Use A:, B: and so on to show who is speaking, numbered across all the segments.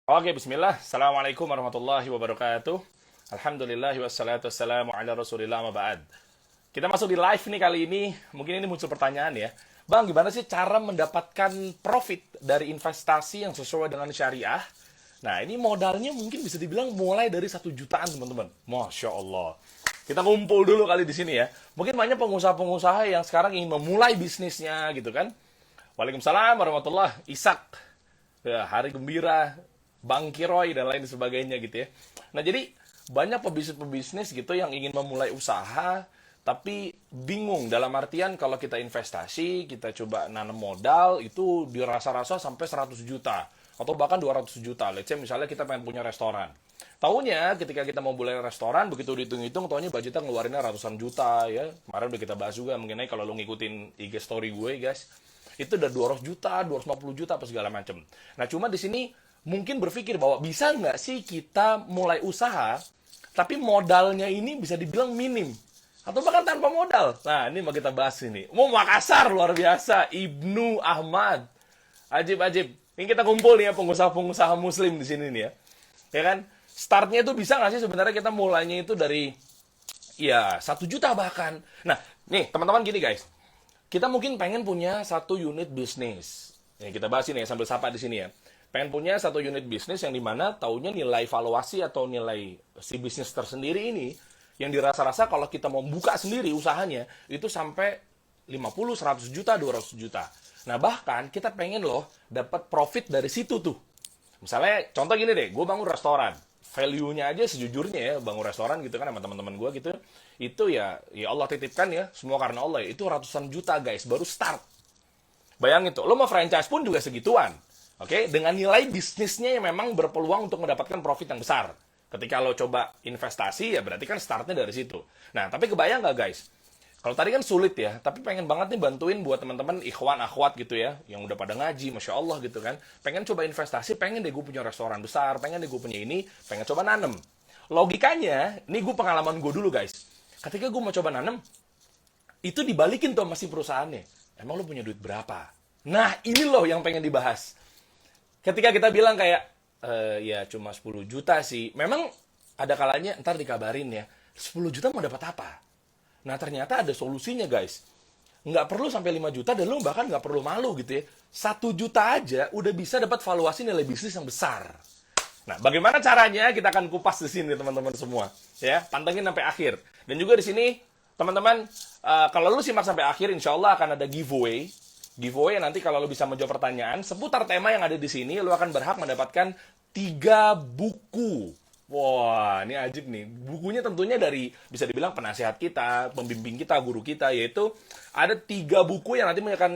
A: Oke, bismillah. Assalamualaikum warahmatullahi wabarakatuh. Alhamdulillah wassalatu wassalamu ala rasulillah ma ba'd. Kita masuk di live nih kali ini. Mungkin ini muncul pertanyaan ya. Bang, gimana sih cara mendapatkan profit dari investasi yang sesuai dengan syariah? Nah, ini modalnya mungkin bisa dibilang mulai dari 1 jutaan, teman-teman. Masya Allah. Kita kumpul dulu kali di sini ya. Mungkin banyak pengusaha-pengusaha yang sekarang ingin memulai bisnisnya gitu kan. Waalaikumsalam warahmatullah. Ishak. Ya, hari gembira, Bang Kiroy, dan lain sebagainya gitu ya. Nah, jadi banyak pebisnis-pebisnis gitu yang ingin memulai usaha, tapi bingung dalam artian kalau kita investasi, kita coba nanam modal, itu dirasa-rasa sampai 100 juta. Atau bahkan 200 juta. Let's say misalnya kita pengen punya restoran. Taunya ketika kita mau mulai restoran, begitu dihitung-hitung, taunya budgetnya ngeluarinnya ratusan juta ya. Kemarin udah kita bahas juga mengenai kalau lo ngikutin IG story gue guys, itu udah 200 juta, 250 juta apa segala macam. Nah, cuma di sini mungkin berpikir bahwa bisa nggak sih kita mulai usaha, tapi modalnya ini bisa dibilang minim. Atau bahkan tanpa modal. Nah, ini mau kita bahas ini. Mau Makassar, luar biasa. Ibnu Ahmad. Ajib-ajib. Ini kita kumpul nih ya, pengusaha-pengusaha muslim di sini nih ya. Ya kan? Startnya itu bisa nggak sih sebenarnya kita mulainya itu dari, ya, 1 juta bahkan. Nah, nih teman-teman gini guys. Kita mungkin pengen punya satu unit bisnis. Ya, kita bahas ini ya sambil sapa di sini ya. Pengen punya satu unit bisnis yang dimana taunya nilai valuasi atau nilai si bisnis tersendiri ini yang dirasa-rasa kalau kita mau buka sendiri usahanya itu sampai 50, 100 juta, 200 juta. Nah, bahkan kita pengen loh dapat profit dari situ tuh. Misalnya contoh gini deh, gue bangun restoran. Value-nya aja sejujurnya ya, bangun restoran gitu kan sama teman-teman gue gitu. Itu ya Allah titipkan ya, semua karena Allah ya. Itu ratusan juta guys, baru start. Bayangin tuh, lo mau franchise pun juga segituan. Oke, dengan nilai bisnisnya yang memang berpeluang untuk mendapatkan profit yang besar. Ketika lo coba investasi, ya berarti kan startnya dari situ. Nah, tapi kebayang nggak guys? Kalau tadi kan sulit ya, tapi pengen banget nih bantuin buat teman-teman ikhwan akhwat gitu ya, yang udah pada ngaji, masya Allah gitu kan. Pengen coba investasi, pengen deh gue punya restoran besar, pengen deh gue punya ini, pengen coba nanem. Logikanya, ini gue pengalaman gue dulu guys. Ketika gue mau coba nanem, itu dibalikin tuh masih perusahaannya. Emang lo punya duit berapa? Nah, ini loh yang pengen dibahas. Ketika kita bilang kayak, ya cuma 10 juta sih. Memang ada kalanya ntar dikabarin ya, 10 juta mau dapat apa? Nah, ternyata ada solusinya guys. Nggak perlu sampai 5 juta dan lo bahkan nggak perlu malu gitu ya. 1 juta aja udah bisa dapat valuasi nilai bisnis yang besar. Nah, bagaimana caranya? Kita akan kupas di sini teman-teman semua. Ya, pantengin sampai akhir. Dan juga di sini teman-teman, kalau lu simak sampai akhir, insya Allah akan ada giveaway. Giveaway nanti kalau lu bisa menjawab pertanyaan seputar tema yang ada di sini, lu akan berhak mendapatkan 3 buku. Wah, ini ajib nih. Bukunya tentunya dari, bisa dibilang penasihat kita, pembimbing kita, guru kita, yaitu ada 3 buku yang nanti akan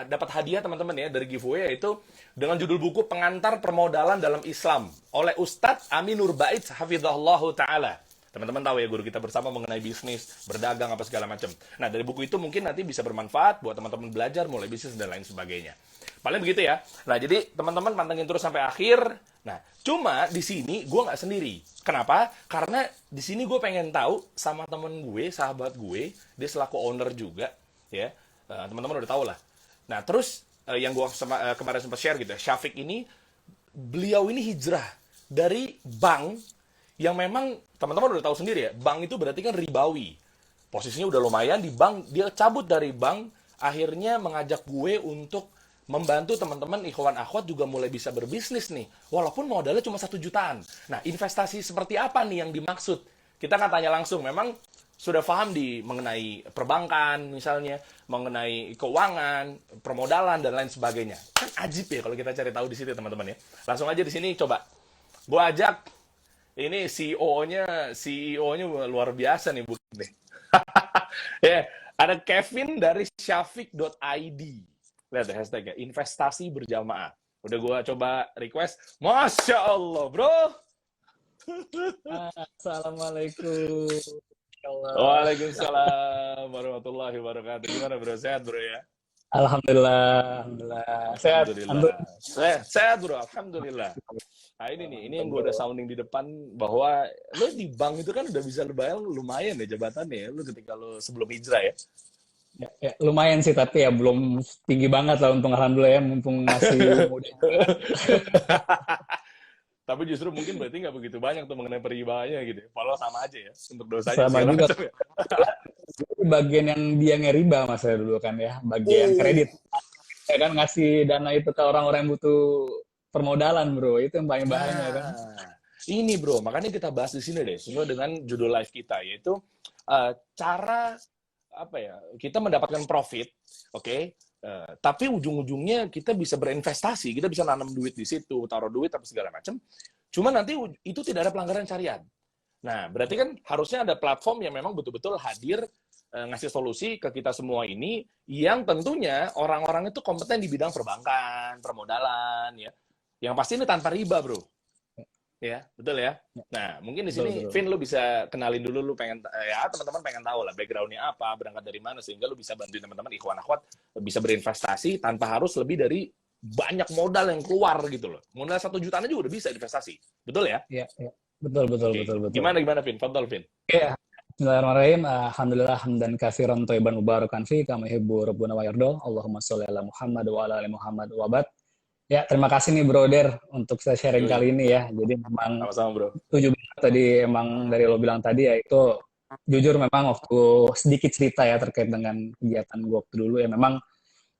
A: dapat hadiah teman-teman ya dari giveaway, yaitu dengan judul buku Pengantar Permodalan dalam Islam oleh Ustadz Aminur Bait Hafizahullah Ta'ala. Teman-teman tahu ya guru kita bersama mengenai bisnis, berdagang, apa segala macam. Nah, dari buku itu mungkin nanti bisa bermanfaat buat teman-teman belajar mulai bisnis dan lain sebagainya. Paling begitu ya. Nah, jadi teman-teman pantengin terus sampai akhir. Nah, cuma di sini gue nggak sendiri. Kenapa? Karena di sini gue pengen tahu sama temen gue, sahabat gue, dia selaku owner juga, ya. Teman-teman udah tahu lah. Nah, terus yang gue kemarin sempat share gitu ya, Syafiq ini, beliau ini hijrah dari bank yang memang teman-teman udah tahu sendiri ya, bank itu berarti kan ribawi. Posisinya udah lumayan di bank, dia cabut dari bank, akhirnya mengajak gue untuk membantu teman-teman ikhwan akhwat juga mulai bisa berbisnis nih. Walaupun modalnya cuma 1 jutaan. Nah, investasi seperti apa nih yang dimaksud? Kita akan tanya langsung, memang sudah paham di mengenai perbankan misalnya, mengenai keuangan, permodalan dan lain sebagainya. Kan ajib ya kalau kita cari tahu di sini teman-teman ya. Langsung aja di sini coba. Gue ajak ini CEO-nya luar biasa nih Bu nih. Ya, ada Kevin dari syafiq.id. Lihat deh hashtagnya, investasi berjamaah. Udah gue coba request. Masya Allah, bro.
B: Assalamualaikum. Ya Allah.
A: Waalaikumsalam warahmatullahi wabarakatuh. Gimana bro? Sehat bro ya?
B: Alhamdulillah, alhamdulillah. Sehat,
A: Alhamdulillah. Sehat bro, alhamdulillah. Nah ini nih, ini yang gue udah sounding di depan bahwa lo di bank itu kan udah bisa lebayang lumayan ya jabatannya ya. Lo ketika lo sebelum hijrah ya.
B: Ya, lumayan sih, tapi ya belum tinggi banget lah, untung alhamdulillah ya, mumpung masih muda.
A: Tapi justru mungkin berarti nggak begitu banyak tuh mengenai peribahanya gitu. Walau sama aja ya untuk dosanya
B: Sama
A: segala
B: juga.
A: macam ya.
B: Bagian yang dia ngeriba mas saya dulu kan ya, bagian
A: Oh.
B: kredit. Ya kan ngasih dana itu ke orang-orang yang butuh permodalan bro, itu yang paling bahaya kan.
A: Nah, ini bro, makanya kita bahas di sini deh, sesuai dengan judul live kita, yaitu cara apa ya, kita mendapatkan profit, oke? Tapi ujung-ujungnya kita bisa berinvestasi, kita bisa nanam duit di situ, taruh duit apa segala macam. Cuma nanti itu tidak ada pelanggaran syariat. Nah, berarti kan harusnya ada platform yang memang betul-betul hadir ngasih solusi ke kita semua ini yang tentunya orang-orang itu kompeten di bidang perbankan, permodalan ya. Yang pasti ini tanpa riba, Bro. Ya, betul ya. Nah, mungkin di
B: Betul,
A: sini
B: betul.
A: Vin lu bisa kenalin dulu, lu pengen ya teman-teman pengen tahu lah backgroundnya apa, berangkat dari mana sehingga lu bisa bantuin teman-teman ikhwan akhwat bisa berinvestasi tanpa harus lebih dari banyak modal yang keluar gitu loh. Modal 1 jutaan aja udah bisa investasi. Betul ya?
B: Ya, ya. Betul, betul,
A: Oke.
B: betul, betul.
A: Gimana Vin? Fadol Vin.
B: Ya, Bismillahirrahmanirrahim. Alhamdulillah hamdan katsiran thayyiban mubarakan fi kama yuhibbu rabbuna wa yarda. Allahumma sholli ala Muhammad wa ala ali Muhammad wa ba'd. Ya, terima kasih nih Bro Der untuk saya sharing
A: Yoi.
B: kali ini ya. Jadi memang
A: Sama-sama, Bro.
B: setuju banget tadi emang dari lo bilang tadi ya itu jujur memang waktu sedikit cerita ya terkait dengan kegiatan gue waktu dulu ya memang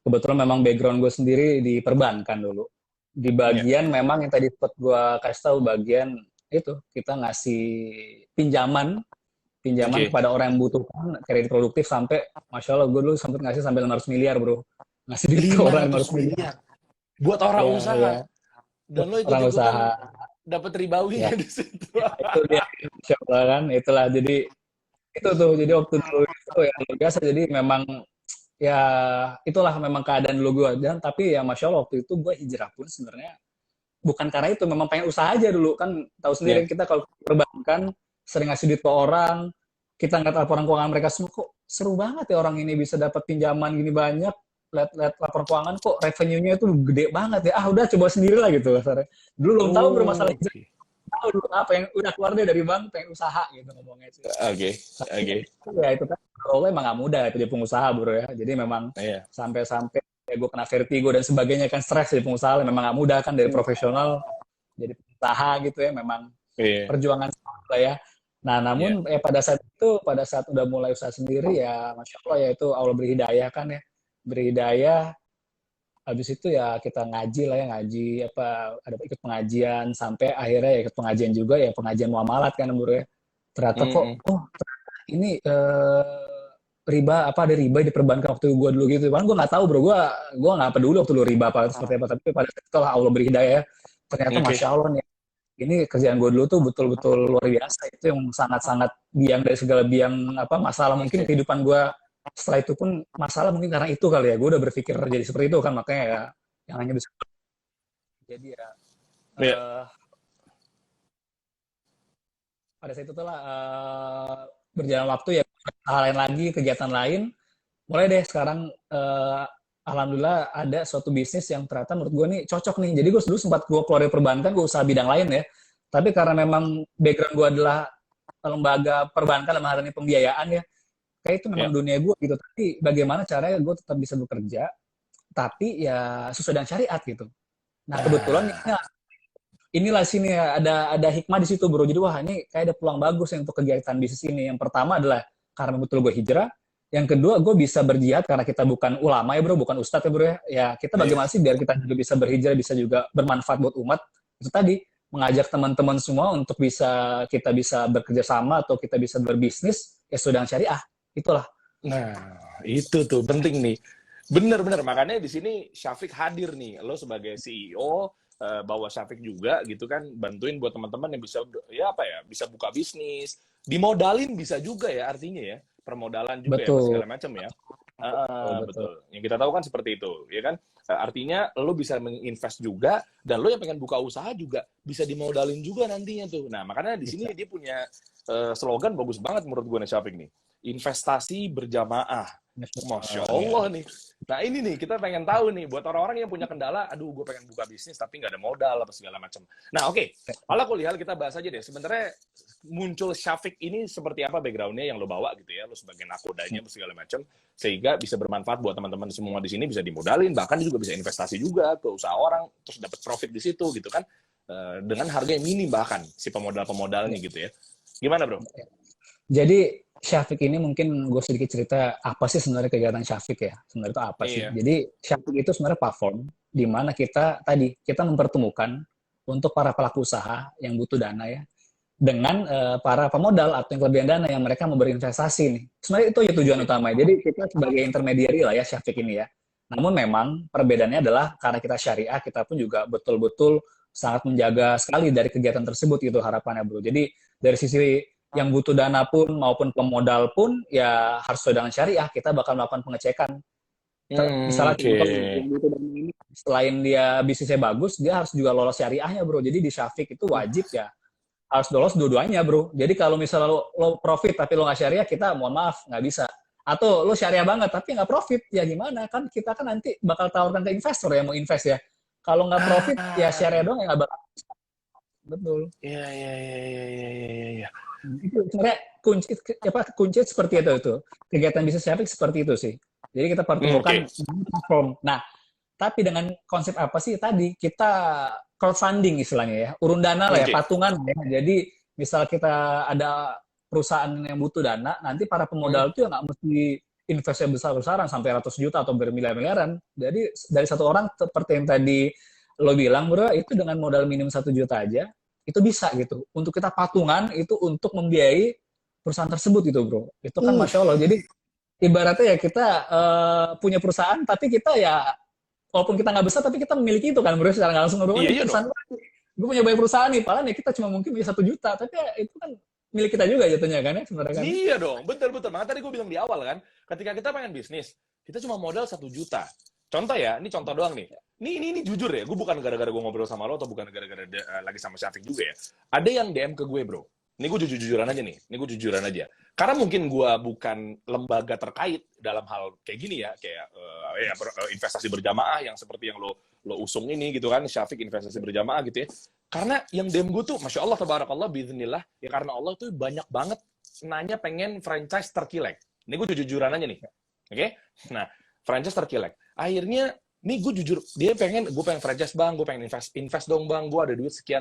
B: kebetulan memang background gue sendiri di perbankan dulu. Di
A: Iya.
B: bagian memang yang tadi sempat gue kasih tahu bagian itu kita ngasih pinjaman
A: Oke.
B: kepada orang yang membutuhkan kredit produktif sampai Masya Allah gue dulu sempat ngasih sampai 500 miliar bro, ngasih duit ke orang
A: 500
B: 500 miliar
A: miliar buat orang
B: ya
A: usaha.
B: ya
A: Dan lo
B: orang
A: ikut-ikutan
B: usaha
A: dapat ribawinya
B: ya
A: di situ.
B: itu dia Masya Allah kan itulah jadi itu tuh jadi waktu dulu itu ya luar biasa jadi memang ya itulah memang keadaan dulu gue dan tapi ya Masya Allah waktu itu gue hijrah pun sebenarnya bukan karena itu memang pengen usaha aja dulu kan tahu sendiri
A: Ya.
B: kita kalau perbankan sering ngasih duit ke orang kita ngeliat laporan keuangan mereka semua kok seru banget ya orang ini bisa dapat pinjaman gini banyak lihat laporan keuangan kok revenue-nya itu gede banget ya udah coba sendiri lah gitu kasarnya dulu belum tahu bermasalah hijrah
A: Oke.
B: tahu dulu apa yang udah keluar deh dari bank pengen usaha gitu ngomongnya sih
A: Oke.
B: tapi
A: Oke.
B: ya itu kan kalau emang gak mudah itu dia pengusaha bro ya jadi memang
A: Iya.
B: sampai-sampai ya gue kena vertigo dan sebagainya kan stres jadi pengusaha memang gak mudah kan dari profesional jadi pengusaha gitu ya memang
A: Iya.
B: perjuangan lah ya. Nah,
A: Iya.
B: namun pada saat itu, pada saat udah mulai usaha sendiri ya, masya Allah ya itu Allah beri hidayah kan ya, beri hidayah. Habis itu ya kita ngaji lah ya ngaji apa ada ikut pengajian sampai akhirnya ya ikut pengajian juga ya pengajian muamalat kan bro ya. Ternyata kok
A: Mm-mm.
B: oh ini riba apa ada riba di perbankan waktu gue dulu gitu. Kan gue nggak tahu bro, gue nggak peduli waktu dulu riba apa seperti apa. Tapi pada saat itu lah Allah beri hidayah ya. Ternyata
A: Oke.
B: masya Allah nih ini kerjaan gue dulu tuh betul-betul luar biasa itu yang sangat-sangat biang dari segala biang apa masalah mungkin
A: Oke.
B: kehidupan gue setelah itu pun masalah mungkin karena itu kali ya gue udah berpikir jadi seperti itu kan makanya ya yang hanya bisa jadi ya
A: Iya.
B: eh, pada saat itu lah berjalan waktu ya hal lain lagi kegiatan lain mulai deh sekarang alhamdulillah ada suatu bisnis yang ternyata menurut gue nih cocok nih jadi gue dulu sempat gue keluar dari perbankan gue usaha bidang lain ya tapi karena memang background gue adalah lembaga perbankan dalam hal ini pembiayaan ya kayak itu memang
A: Iya.
B: dunia gue gitu tapi bagaimana caranya gue tetap bisa bekerja tapi ya sesuai dengan syariat gitu nah kebetulan
A: Ah.
B: inilah sini ya, ada hikmah di situ bro jadi wah ini kayak ada peluang bagus ya untuk kegiatan bisnis ini yang pertama adalah karena betul gue hijrah yang kedua gue bisa berjihad karena kita bukan ulama ya bro bukan ustadz ya bro ya kita
A: Iya.
B: bagaimana sih biar kita juga bisa berhijrah bisa juga bermanfaat buat umat itu tadi mengajak teman-teman semua untuk bisa kita bisa bekerja sama atau kita bisa berbisnis ya sudah dengan syariah itulah.
A: Nah, itu tuh penting nih. Bener-bener, makanya di sini Syafiq hadir nih. Lo sebagai CEO, bawa Syafiq juga gitu kan, bantuin buat teman-teman yang bisa, ya apa ya, bisa buka bisnis. Dimodalin bisa juga ya artinya ya. Permodalan juga ya, apa
B: Betul,
A: segala macam ya.
B: betul, betul.
A: Betul. Yang kita tahu kan seperti itu, ya kan? Artinya lo bisa menginvest juga, dan lo yang pengen buka usaha juga bisa dimodalin juga nantinya tuh. Nah, makanya di sini
B: Bisa.
A: dia punya slogan bagus banget menurut gue nih Syafiq nih. Investasi berjamaah. Masya
B: Ya.
A: Allah nih. Nah ini nih, kita pengen tahu nih, buat orang-orang yang punya kendala, aduh gue pengen buka bisnis tapi nggak ada modal, apa segala macam. Nah oke, Ala kuliah kita bahas aja deh. Sebenarnya muncul Syafiq ini seperti apa background-nya yang lo bawa gitu ya, lo sebagai nakodanya, apa segala macam, sehingga bisa bermanfaat buat teman-teman semua di sini, bisa dimodalin, bahkan juga bisa investasi juga ke usaha orang, terus dapat profit di situ gitu kan. dengan harga yang minim bahkan si pemodalnya gitu ya. Gimana bro?
B: Jadi Syafiq ini mungkin gue sedikit cerita apa sih sebenarnya kegiatan Syafiq ya. Sebenarnya itu apa sih?
A: Iya.
B: Jadi Syafiq itu sebenarnya platform di mana kita mempertemukan untuk para pelaku usaha yang butuh dana ya dengan para pemodal atau yang kelebihan dana yang mereka mau berinvestasi nih. Sebenarnya itu ya tujuan utamanya. Jadi kita sebagai intermediary lah ya Syafiq ini ya. Namun memang perbedaannya adalah karena kita syariah, kita pun juga betul-betul sangat menjaga sekali dari kegiatan tersebut itu harapannya bro. Jadi dari sisi yang butuh dana pun maupun pemodal pun ya harus sesuai dengan syariah. Kita bakal melakukan pengecekan. Misalnya
A: Oke.
B: contoh yang butuh dana ini, selain dia bisnisnya bagus, dia harus juga lolos syariahnya bro. Jadi di Syafiq itu wajib ya harus lolos dua-duanya bro. Jadi kalau misalnya lo profit tapi lo nggak syariah, kita mohon maaf nggak bisa. Atau lo syariah banget tapi nggak profit, ya gimana? Kan kita kan nanti bakal tawarkan ke investor yang mau invest ya. Kalau nggak profit, ya syariah doang yang nggak bakal. Betul.
A: Iya, iya, iya, iya, iya, iya, iya.
B: Itu sebenarnya kunci seperti itu. Kegiatan bisnis Syafiq seperti itu sih. Jadi kita pertemukan platform. Nah, tapi dengan konsep apa sih tadi? Kita crowdfunding istilahnya ya. Urun dana lah ya, patungan ya. Jadi misal kita ada perusahaan yang butuh dana, nanti para pemodal itu ya nggak mesti investasi besar-besaran sampai ratus juta atau bermiliar-miliaran. Jadi dari satu orang seperti yang tadi lo bilang bro, itu dengan modal minim 1 juta aja, itu bisa gitu. Untuk kita patungan itu untuk membiayai perusahaan tersebut gitu bro. Itu kan Masya Allah. Jadi ibaratnya ya kita punya perusahaan, tapi kita ya walaupun kita nggak besar, tapi kita memiliki itu kan bro, secara nggak langsung bro.
A: Iya,
B: Perusahaan gue punya banyak perusahaan nih, padahal ya kita cuma mungkin punya 1 juta, tapi ya itu kan milik kita juga jatuhnya kan ya sebenarnya kan.
A: Iya dong, betul-betul. Makanya tadi gue bilang di awal kan, ketika kita pengen bisnis, kita cuma modal 1 juta. Contoh ya, ini contoh doang nih. Ini jujur ya, gue bukan gara-gara gue ngobrol sama lo atau bukan gara-gara lagi sama Syafiq juga ya. Ada yang DM ke gue bro. Ini gue jujur-jujuran aja nih. Ini gue jujuran aja. Karena mungkin gue bukan lembaga terkait dalam hal kayak gini ya, kayak investasi berjamaah yang seperti yang lo usung ini gitu kan, Syafiq investasi berjamaah gitu ya. Karena yang DM gue tuh, Masya Allah, tabarakallah, biiznillah, ya karena Allah tuh banyak banget nanya pengen franchise terkilek. Ini gue jujur-jujuran aja nih. Oke? Nah, franchise terkilek. Akhirnya, nih gue jujur, gue pengen franchise bang, gue pengen invest dong bang, gue ada duit sekian.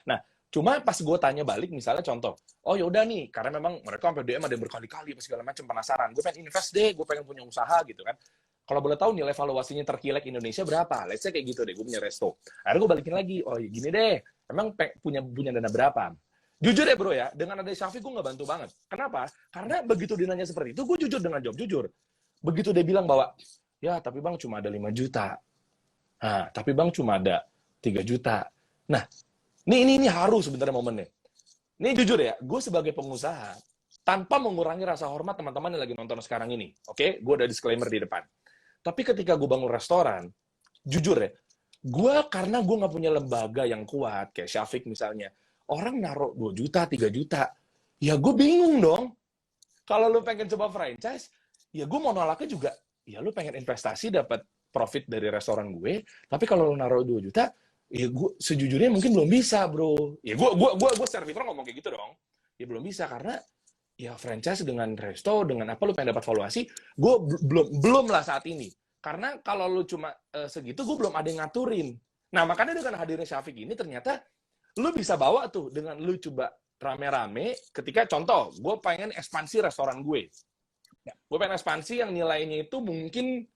A: Nah, cuma pas gue tanya balik, misalnya contoh, oh yaudah nih, karena memang mereka sampai DM ada yang berkali-kali, segala macam penasaran, gue pengen invest deh, gue pengen punya usaha gitu kan. Kalau boleh tahu nilai valuasinya terkilek Indonesia berapa? Let's say kayak gitu deh, gue punya resto. Akhirnya gue balikin lagi, oh ya gini deh, emang punya dana berapa? Jujur ya bro ya, dengan ada Syafiq gue nggak bantu banget. Kenapa? Karena begitu dia nanya seperti itu, gue jujur dengan jawab jujur. Begitu dia bilang bahwa, ya tapi bang cuma ada 5 juta. Nah, tapi bang cuma ada 3 juta. Nah, ini harus sebenarnya momennya. Ini jujur ya, gue sebagai pengusaha, tanpa mengurangi rasa hormat teman-teman yang lagi nonton sekarang ini. Oke, gue ada disclaimer di depan. Tapi ketika gue bangun restoran, jujur ya, karena gue nggak punya lembaga yang kuat, kayak Syafiq misalnya, orang naruh 2 juta, 3 juta, ya gue bingung dong. Kalau lu pengen coba franchise, ya gue mau nolaknya juga, ya lu pengen investasi dapat profit dari restoran gue, tapi kalau lu naruh 2 juta, ya gue sejujurnya mungkin belum bisa bro. Ya gue secara ngomong kayak gitu dong. Ya belum bisa karena ya franchise dengan resto, dengan apa lu pengen dapat valuasi, gue belum lah saat ini. Karena kalau lu cuma segitu, gue belum ada yang ngaturin. Nah, makanya dengan hadirnya Syafiq ini, ternyata lu bisa bawa tuh dengan lu coba rame-rame, ketika contoh, gue pengen ekspansi restoran gue. Gue pengen ekspansi yang nilainya itu mungkin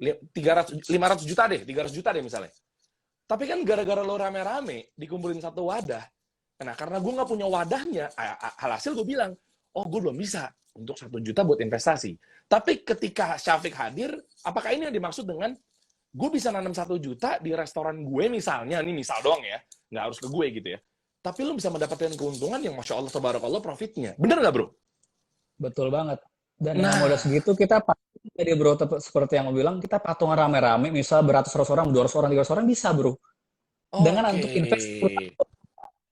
A: 500 juta deh, 300 juta deh misalnya. Tapi kan gara-gara lu rame-rame, dikumpulin satu wadah. Nah, karena gue nggak punya wadahnya, alhasil gue bilang, oh gue belum bisa untuk 1 juta buat investasi. Tapi ketika Syafiq hadir, apakah ini yang dimaksud dengan gue bisa nanam 1 juta di restoran gue misalnya, ini misal doang ya, nggak harus ke gue gitu ya. Tapi lo bisa mendapatkan keuntungan yang Masya Allah, tabarakallah profitnya. Bener nggak bro?
B: Betul banget. Dan dengan modal segitu kita jadi bro, seperti yang lo bilang, kita patungan rame-rame, misal beratus-ratus orang, 200 orang, 300 orang bisa bro. Dengan untuk invest.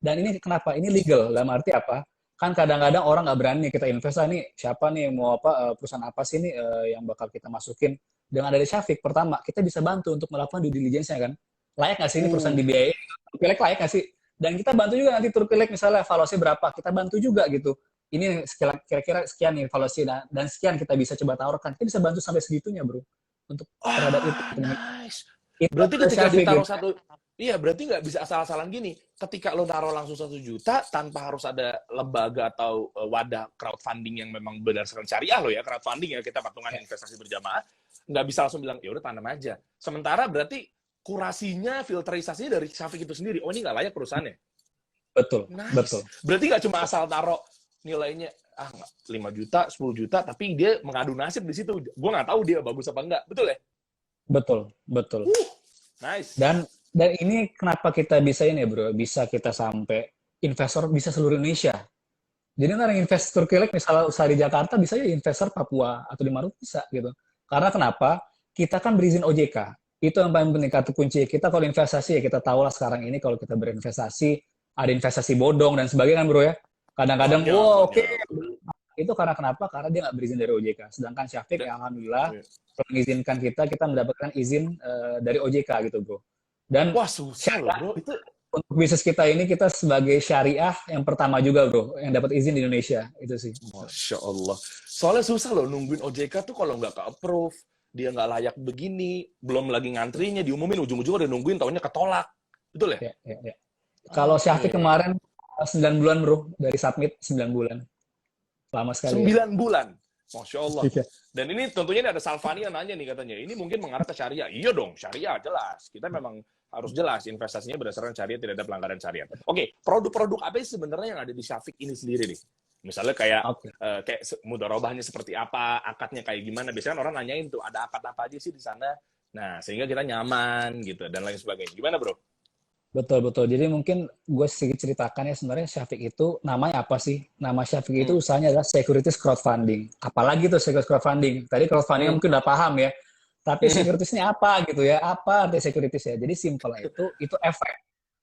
B: Dan ini kenapa? Ini legal. Dalam arti apa? Kan kadang-kadang orang nggak berani kita invest nih, siapa nih mau apa perusahaan apa sih nih yang bakal kita masukin. Dengan ada Syafiq, pertama kita bisa bantu untuk melakukan due diligence-nya kan, layak nggak sih ini perusahaan dibiayai, Turpilek layak nggak sih, dan kita bantu juga nanti Turpilek misalnya valuasi berapa, kita bantu juga gitu, ini kira-kira sekian nih valuasi dan sekian kita bisa coba tawarkan, kita bisa bantu sampai segitunya bro untuk terhadap itu.
A: Nice. Berarti ketika ditaruh satu, Iya, berarti nggak bisa asal-asalan gini. Ketika lo naruh langsung 1 juta tanpa harus ada lembaga atau wadah crowdfunding yang memang berdasarkan syariah lo ya, crowdfunding ya, kita patungan
B: Ya,
A: investasi berjamaah, nggak bisa langsung bilang, ya udah tanam aja. Sementara berarti kurasinya, filterisasinya dari Syafiq itu sendiri. Oh, ini nggak layak perusahaannya.
B: betul,
A: Nice.
B: betul,
A: Berarti nggak cuma asal taruh nilainya, 5 juta, 10 juta, tapi dia mengadu nasib di situ. Gue nggak tahu dia bagus apa enggak. Betul ya?
B: betul, betul.
A: Nice.
B: Dan ini kenapa kita bisa ini bro, bisa kita sampai investor bisa seluruh Indonesia. Jadi orang investor Kilek misalnya usaha di Jakarta bisa ya investor Papua atau di Maluku bisa gitu. Karena kenapa? Kita kan berizin OJK. Itu yang paling penting kata kunci kita kalau investasi ya kita tahu lah sekarang ini kalau kita berinvestasi ada investasi bodong dan sebagainya kan bro ya. Kadang-kadang
A: Banyak,
B: wow oke
A: banyak.
B: itu karena kenapa? Karena dia nggak berizin dari OJK. Sedangkan Syafiq
A: Da-
B: ya alhamdulillah
A: iya.
B: mengizinkan kita mendapatkan izin dari OJK gitu bro. Dan
A: Wah, susah loh, bro. Itu
B: untuk bisnis kita ini kita sebagai syariah yang pertama juga bro yang dapat izin di Indonesia itu sih.
A: Masya Allah. Soalnya susah loh nungguin OJK tuh kalau nggak ke-approve, dia nggak layak begini, belum lagi ngantrinya, diumumin ujung-ujungnya udah nungguin, taunya ketolak. Betul ya?
B: Ya. Kalau
A: Oke.
B: Syafiq kemarin 9 bulan bro dari submit 9 bulan lama sekali ya.
A: 9 bulan. Masya Allah.
B: Iya.
A: Dan ini tentunya ini ada Salvani yang nanya nih katanya, ini mungkin mengarah ke syariah. Iya dong, syariah jelas. Kita memang harus jelas investasinya berdasarkan syariah, tidak ada pelanggaran syariat. Oke, produk-produk apa sih sebenarnya yang ada di Syafiq ini sendiri nih? Misalnya kayak
B: Oke.
A: mudharabahnya seperti apa, akadnya kayak gimana. Biasanya kan orang nanyain tuh, ada akad apa aja sih di sana? Nah, sehingga kita nyaman gitu dan lain sebagainya. Gimana, Bro?
B: Betul betul. Jadi mungkin gue sedikit ceritakan ya sebenarnya Syafiq itu namanya apa sih? Nama Syafiq itu
A: Hmm.
B: usahanya adalah securities crowdfunding. Apalagi tuh securities crowdfunding. Tadi crowdfunding
A: Hmm.
B: mungkin udah paham ya. Tapi
A: Hmm.
B: securities ini apa gitu ya? Apa arti securities ya? Jadi simpelnya itu efek.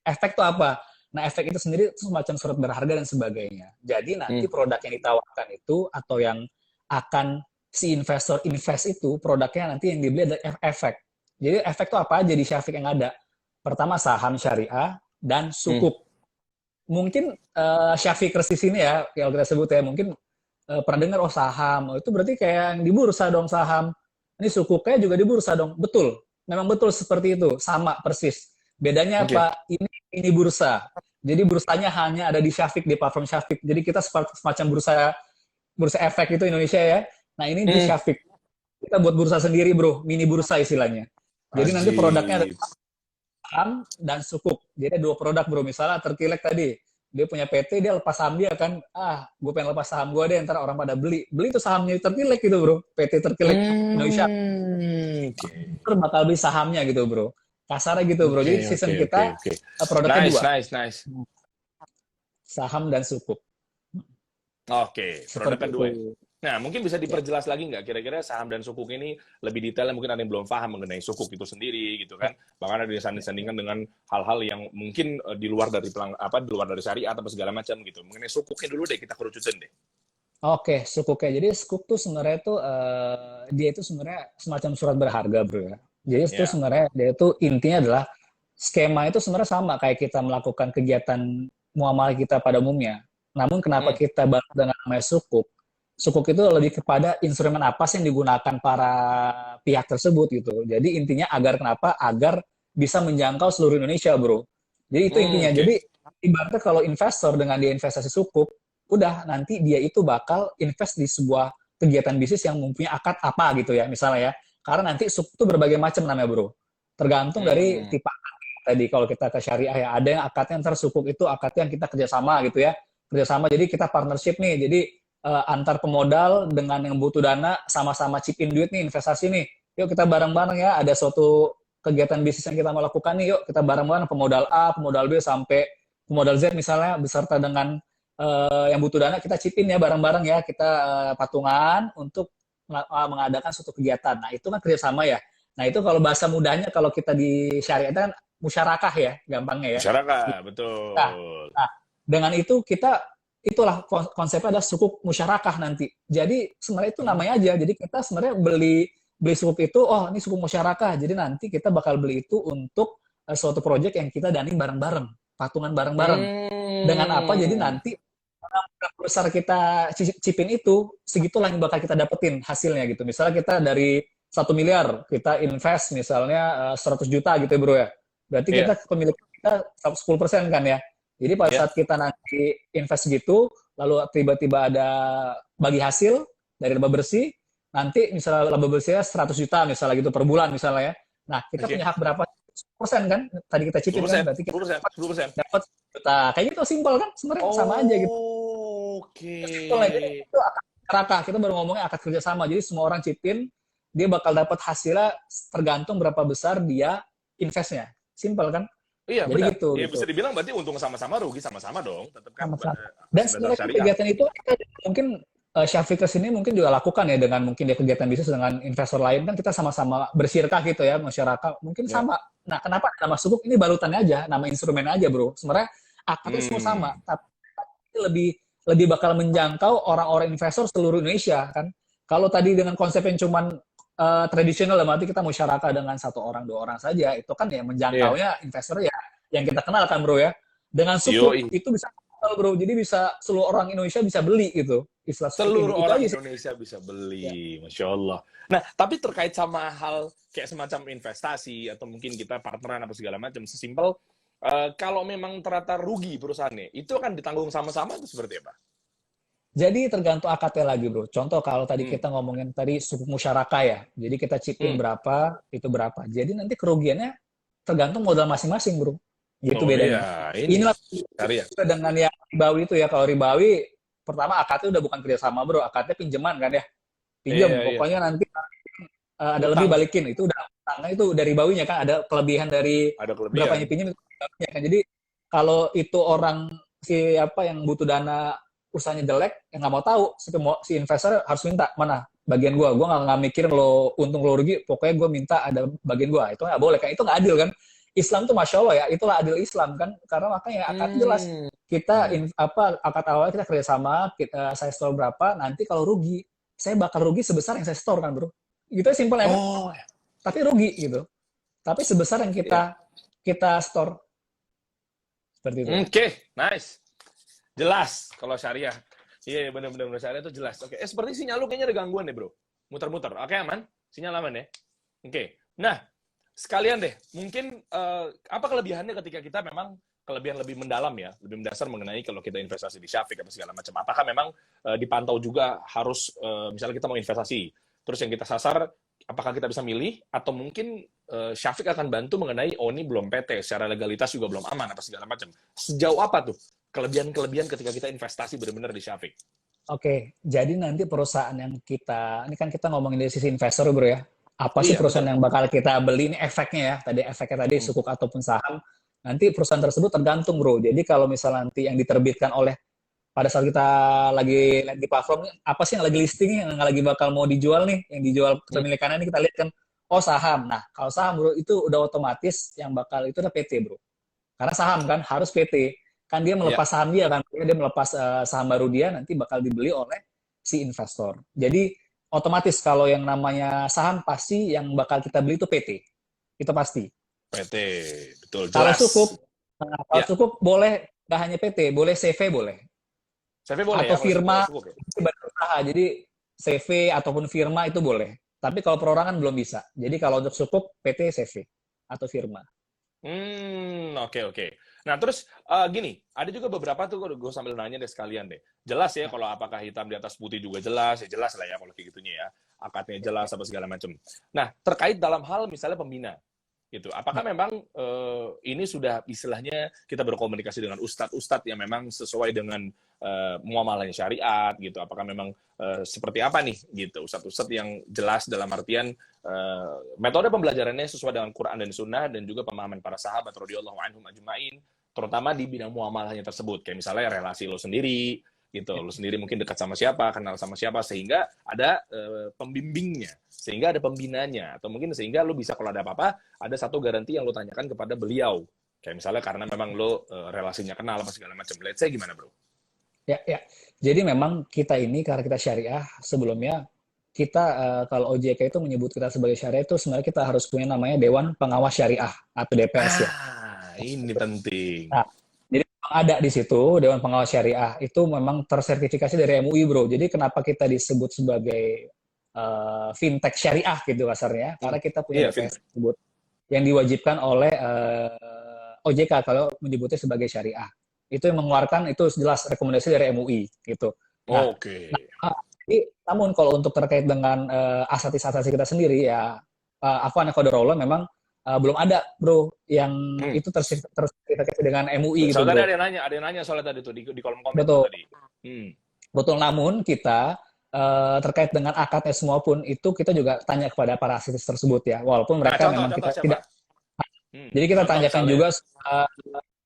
B: Efek itu apa? Nah, efek itu sendiri itu semacam surat berharga dan sebagainya. Jadi nanti
A: Hmm.
B: produk yang ditawarkan itu atau yang akan si investor invest itu produknya nanti yang dibeli adalah efek. Jadi efek itu apa aja di Syafiq yang ada? Pertama saham syariah dan
A: Hmm.
B: sukuk. Mungkin Syafiq Persis ini ya, kalau kita sebut ya, mungkin pernah dengar oh saham, oh, itu berarti kayak yang di bursa dong saham. Ini sukuknya juga di bursa dong. Betul, memang betul seperti itu, sama persis. Bedanya
A: Oke.
B: apa? Ini bursa. Jadi bursanya hanya ada di Syafiq, di platform Syafiq. Jadi kita semacam bursa bursa efek itu Indonesia ya. Nah ini di
A: Hmm.
B: Syafiq. Kita buat bursa sendiri bro, mini bursa istilahnya. Jadi nanti produknya ada
A: Ajib.
B: saham dan sukuk. Jadi ada 2 produk bro. Misalnya Terkilek tadi, dia punya PT, dia lepas saham dia kan, gue pengen lepas saham gue deh, ntar orang pada beli. Beli tuh sahamnya Terkilek gitu bro, PT Terkilek Indonesia.
A: Oke.
B: Ntar bakal beli sahamnya gitu bro. Kasarnya gitu bro.
A: Oke,
B: Jadi
A: oke,
B: season
A: oke,
B: kita
A: oke.
B: produknya
A: Nice,
B: 2,
A: nice, nice.
B: saham dan sukuk.
A: Oke, produk
B: Seperti
A: kedua.
B: itu.
A: Nah, mungkin bisa
B: Ya.
A: diperjelas lagi nggak? Kira-kira saham dan sukuk ini lebih detailnya mungkin ada yang belum paham mengenai sukuk itu sendiri, gitu kan? Bahkan ada disanding-sandingkan dengan hal-hal yang mungkin di luar dari di luar dari syariat atau segala macam gitu. Mengenai sukuknya dulu deh, kita kerucutin deh.
B: Oke, sukuknya. Jadi sukuk tuh sebenarnya tuh dia itu sebenarnya semacam surat berharga, bro ya. Jadi itu
A: Ya.
B: sebenarnya dia itu intinya adalah skema itu sebenarnya sama kayak kita melakukan kegiatan muamalah kita pada umumnya. Namun kenapa
A: Hmm.
B: kita bantu dengan namanya sukuk? Sukuk itu lebih kepada instrumen apa sih yang digunakan para pihak tersebut gitu. Jadi intinya agar kenapa? Agar bisa menjangkau seluruh Indonesia, bro. Jadi itu intinya.
A: Oke.
B: Jadi ibaratnya kalau investor dengan dia investasi sukuk, udah nanti dia itu bakal invest di sebuah kegiatan bisnis yang mempunyai akad apa gitu ya misalnya ya karena nanti sukuk itu berbagai macam namanya bro tergantung dari
A: Hmm.
B: tipe akad tadi kalau kita ke syariah ya ada yang akadnya ntar sukuk itu akadnya yang kita kerjasama gitu ya kerjasama jadi kita partnership nih jadi antar pemodal dengan yang butuh dana sama-sama chip in duit nih investasi nih yuk kita bareng-bareng ya ada suatu kegiatan bisnis yang kita mau lakukan nih yuk kita bareng-bareng pemodal A pemodal B sampai pemodal Z misalnya beserta dengan yang butuh dana kita chip in ya bareng-bareng ya kita patungan untuk mengadakan suatu kegiatan. Nah itu kan kerjasama ya. Nah itu kalau bahasa mudahnya kalau kita di syariat kan musyarakah ya gampangnya ya.
A: Masyarakat,
B: Nah,
A: betul.
B: nah dengan itu kita itulah konsepnya adalah sukuk musyarakah nanti. Jadi sebenarnya itu namanya aja. Jadi kita sebenarnya beli beli sukuk itu oh ini sukuk musyarakah. Jadi nanti kita bakal beli itu untuk suatu proyek yang kita daning bareng-bareng, patungan bareng-bareng. Dengan apa? Jadi
A: Hmm.
B: nanti besar kita cipin itu segitulah yang bakal kita dapetin hasilnya gitu. Misalnya kita dari 1 miliar kita invest misalnya 100 juta gitu ya bro ya. Berarti
A: Iya.
B: pemilikan kita 10% kan ya. Jadi pada
A: Iya.
B: saat kita nanti invest gitu, lalu tiba-tiba ada bagi hasil dari laba bersih, nanti misalnya laba bersihnya 100 juta misalnya gitu per bulan misalnya ya. Nah, kita
A: Oke.
B: punya hak berapa? 10% kan? Tadi kita
A: Sepuluh
B: cipin kan,
A: persen,
B: berarti kita
A: 10%, 10%.
B: dapat juta. Kayak gitu simpel kan? Sebenarnya sama aja gitu.
A: Oh,
B: Simpel aja.
A: oke.
B: Itu akad keraka. Kita baru ngomongnya akad kerjasama. Jadi semua orang cipin, dia bakal dapat hasilnya tergantung berapa besar dia investnya. Simpel kan?
A: Iya,
B: Jadi
A: benar.
B: gitu
A: Ya
B: gitu.
A: bisa dibilang berarti untung sama-sama, rugi sama-sama dong. Tetap kan
B: Sama-sama. Dan
A: atas dasar
B: sebenarnya kan
A: syariah.
B: kegiatan itu kita mungkin Syafiq kesini mungkin juga lakukan ya dengan mungkin dia kegiatan bisnis dengan investor lain kan kita sama-sama bersyirkah gitu ya masyarakat mungkin
A: Ya.
B: sama. Nah kenapa nama sukuk ini balutannya aja nama instrumen aja bro. Sebenarnya akadnya semua sama
A: Hmm.
B: tapi lebih lebih bakal menjangkau orang-orang investor seluruh Indonesia kan. Kalau tadi dengan konsep yang cuman tradisional dalam arti kita musyarakah dengan satu orang dua orang saja itu kan ya
A: Iya.
B: menjangkaunya investor ya yang kita kenal kan bro ya. Dengan sukuk
A: Yoi.
B: itu bisa bro, jadi bisa seluruh orang Indonesia bisa beli gitu istilah sukuk
A: Seluruh
B: ini. Itu
A: orang
B: aja sih.
A: Indonesia bisa
B: Ya.
A: beli, Masya Allah. Nah, tapi terkait sama hal kayak semacam investasi atau mungkin kita partneran apa segala macam, sesimpel kalau memang ternyata rugi perusahaannya, itu akan ditanggung sama-sama itu seperti apa?
B: Jadi tergantung akadnya lagi bro. Contoh kalau tadi
A: Hmm.
B: kita ngomongin tadi sukuk musyarakah ya. Jadi kita chipin
A: Hmm.
B: berapa, itu berapa. Jadi nanti kerugiannya tergantung modal masing-masing bro. Gitu
A: Oh
B: bedanya.
A: iya, ini
B: Inilah
A: syariah.
B: dengan yang ribawi itu ya. Kalau ribawi, pertama akadnya udah bukan kerjasama bro. Akadnya pinjaman kan ya. Pinjam.
A: Iya, iya.
B: Pokoknya nanti ada lebih
A: Utang,
B: balikin. Itu udah utangnya itu dari ribawinya kan. Ada kelebihan dari
A: ada
B: berapa
A: kelebihan.
B: yang pinjam itu ribawinya kan. Jadi kalau itu orang siapa yang butuh dana usahanya jelek, yang nggak mau tahu si investor harus minta mana bagian gue nggak mikirin lo untung lo rugi, pokoknya gue minta ada bagian gue, itu nggak boleh kan, itu nggak adil kan. Islam tuh masya Allah ya, itulah adil Islam kan, karena makanya akad jelas
A: Hmm.
B: kita akad awal kita kerjasama, saya store berapa, nanti kalau rugi saya bakal rugi sebesar yang saya store kan bro, gitu simpelnya kan,
A: Oh,
B: tapi rugi gitu, tapi sebesar yang
A: ya.
B: kita kita store seperti itu.
A: Oke, nice. Jelas kalau syariah. Iya, benar-benar syariah itu jelas. Oke, seperti sinyal lu kayaknya ada gangguan deh, Bro. Muter-muter. Oke, aman? Sinyal aman ya? Oke. Nah, sekalian deh, mungkin apa kelebihannya ketika kita memang kelebihan lebih mendalam ya, lebih mendasar mengenai kalau kita investasi di Syafiq atau segala macam. Apakah memang dipantau juga harus misalnya kita mau investasi, terus yang kita sasar apakah kita bisa milih atau mungkin Syafiq akan bantu mengenai oh ini belum PT, secara legalitas juga belum aman apa segala macam. Sejauh apa tuh kelebihan-kelebihan ketika kita investasi benar-benar di Syafiq?
B: Oke, jadi nanti perusahaan yang ini kan kita ngomongin dari sisi investor bro ya. Apa sih
A: Iya,
B: perusahaan
A: betul.
B: yang bakal kita beli ini efeknya ya. Tadi efeknya tadi
A: Hmm.
B: sukuk ataupun saham. Nanti perusahaan tersebut tergantung bro. Jadi kalau misalnya nanti yang diterbitkan oleh pada saat kita lagi lihat di platform, apa sih yang lagi listing yang lagi bakal mau dijual nih, yang dijual
A: Hmm.
B: kepemilikannya ini kita lihat kan, oh saham. Nah, kalau saham bro itu udah otomatis yang bakal itu udah PT bro. Karena saham kan harus PT. Kan dia
A: Ya.
B: melepas saham dia kan, dia melepas saham baru dia nanti bakal dibeli oleh si investor. Jadi otomatis kalau yang namanya saham pasti yang bakal kita beli itu PT. Itu pasti.
A: PT, betul
B: Kalau
A: jelas.
B: cukup, kalau
A: Ya,
B: cukup boleh nggak hanya PT, boleh CV boleh.
A: CV boleh ya
B: Atau
A: kalau
B: firma
A: sukuk ya.
B: badan usaha. Jadi CV ataupun firma itu boleh. Tapi kalau perorangan belum bisa. Jadi kalau untuk sukuk PT CV atau firma.
A: Oke, oke. Nah, terus gini, ada juga beberapa tuh gue sambil nanya deh sekalian deh. Jelas ya
B: Ya,
A: kalau apakah hitam di atas putih juga jelas, ya jelas lah ya kalau kayak gitunya ya. Akadnya
B: ya,
A: jelas apa segala macam. Nah, terkait dalam hal misalnya pembina gitu. Apakah
B: ya.
A: memang ini sudah istilahnya kita berkomunikasi dengan ustadz-ustadz yang memang sesuai dengan muamalahnya syariat gitu. Apakah memang seperti apa nih gitu. Ustadz-ustadz yang jelas dalam artian metode pembelajarannya sesuai dengan Quran dan Sunnah dan juga pemahaman para sahabat radhiyallahu anhum ajmain, terutama di bidang muamalahnya tersebut. Kayak misalnya relasi lo sendiri gitu. Lo sendiri mungkin dekat sama siapa, kenal sama siapa sehingga ada pembimbingnya, sehingga ada pembinanya atau mungkin sehingga lo bisa kalau ada apa-apa ada satu garansi yang lo tanyakan kepada beliau. Kayak misalnya karena memang lo relasinya kenal apa segala macam. Let's say gimana, Bro?
B: Ya, ya. Jadi memang kita ini karena kita syariah sebelumnya kita kalau OJK itu menyebut kita sebagai syariah itu sebenarnya kita harus punya namanya Dewan Pengawas Syariah atau DPS ya.
A: Ini penting.
B: Nah, jadi memang ada di situ Dewan Pengawas Syariah itu memang tersertifikasi dari MUI bro. Jadi kenapa kita disebut sebagai fintech syariah gitu kasarnya?
A: Hmm.
B: Karena kita punya
A: Iya,
B: DPS
A: fintech.
B: tersebut. yang diwajibkan oleh OJK kalau menyebutnya sebagai syariah. Itu yang mengeluarkan, itu jelas rekomendasi dari MUI gitu. Nah,
A: Oke.
B: namun kalau untuk terkait dengan asatis-asatis kita sendiri ya, afwan qadarullah memang belum ada bro yang
A: Hmm.
B: itu tersertifikasi dengan MUI gitu
A: Soal tadi
B: bro.
A: ada yang nanya soal tadi tuh di kolom komen tuh
B: Betul,
A: tadi. Hmm.
B: betul. Namun kita terkait dengan akadnya semua pun itu kita juga tanya kepada para asatis tersebut ya, walaupun
A: Nah,
B: mereka memang
A: contoh-contoh
B: kita
A: siapa?
B: tidak. Jadi kita
A: Contoh
B: tanyakan
A: misalnya.
B: juga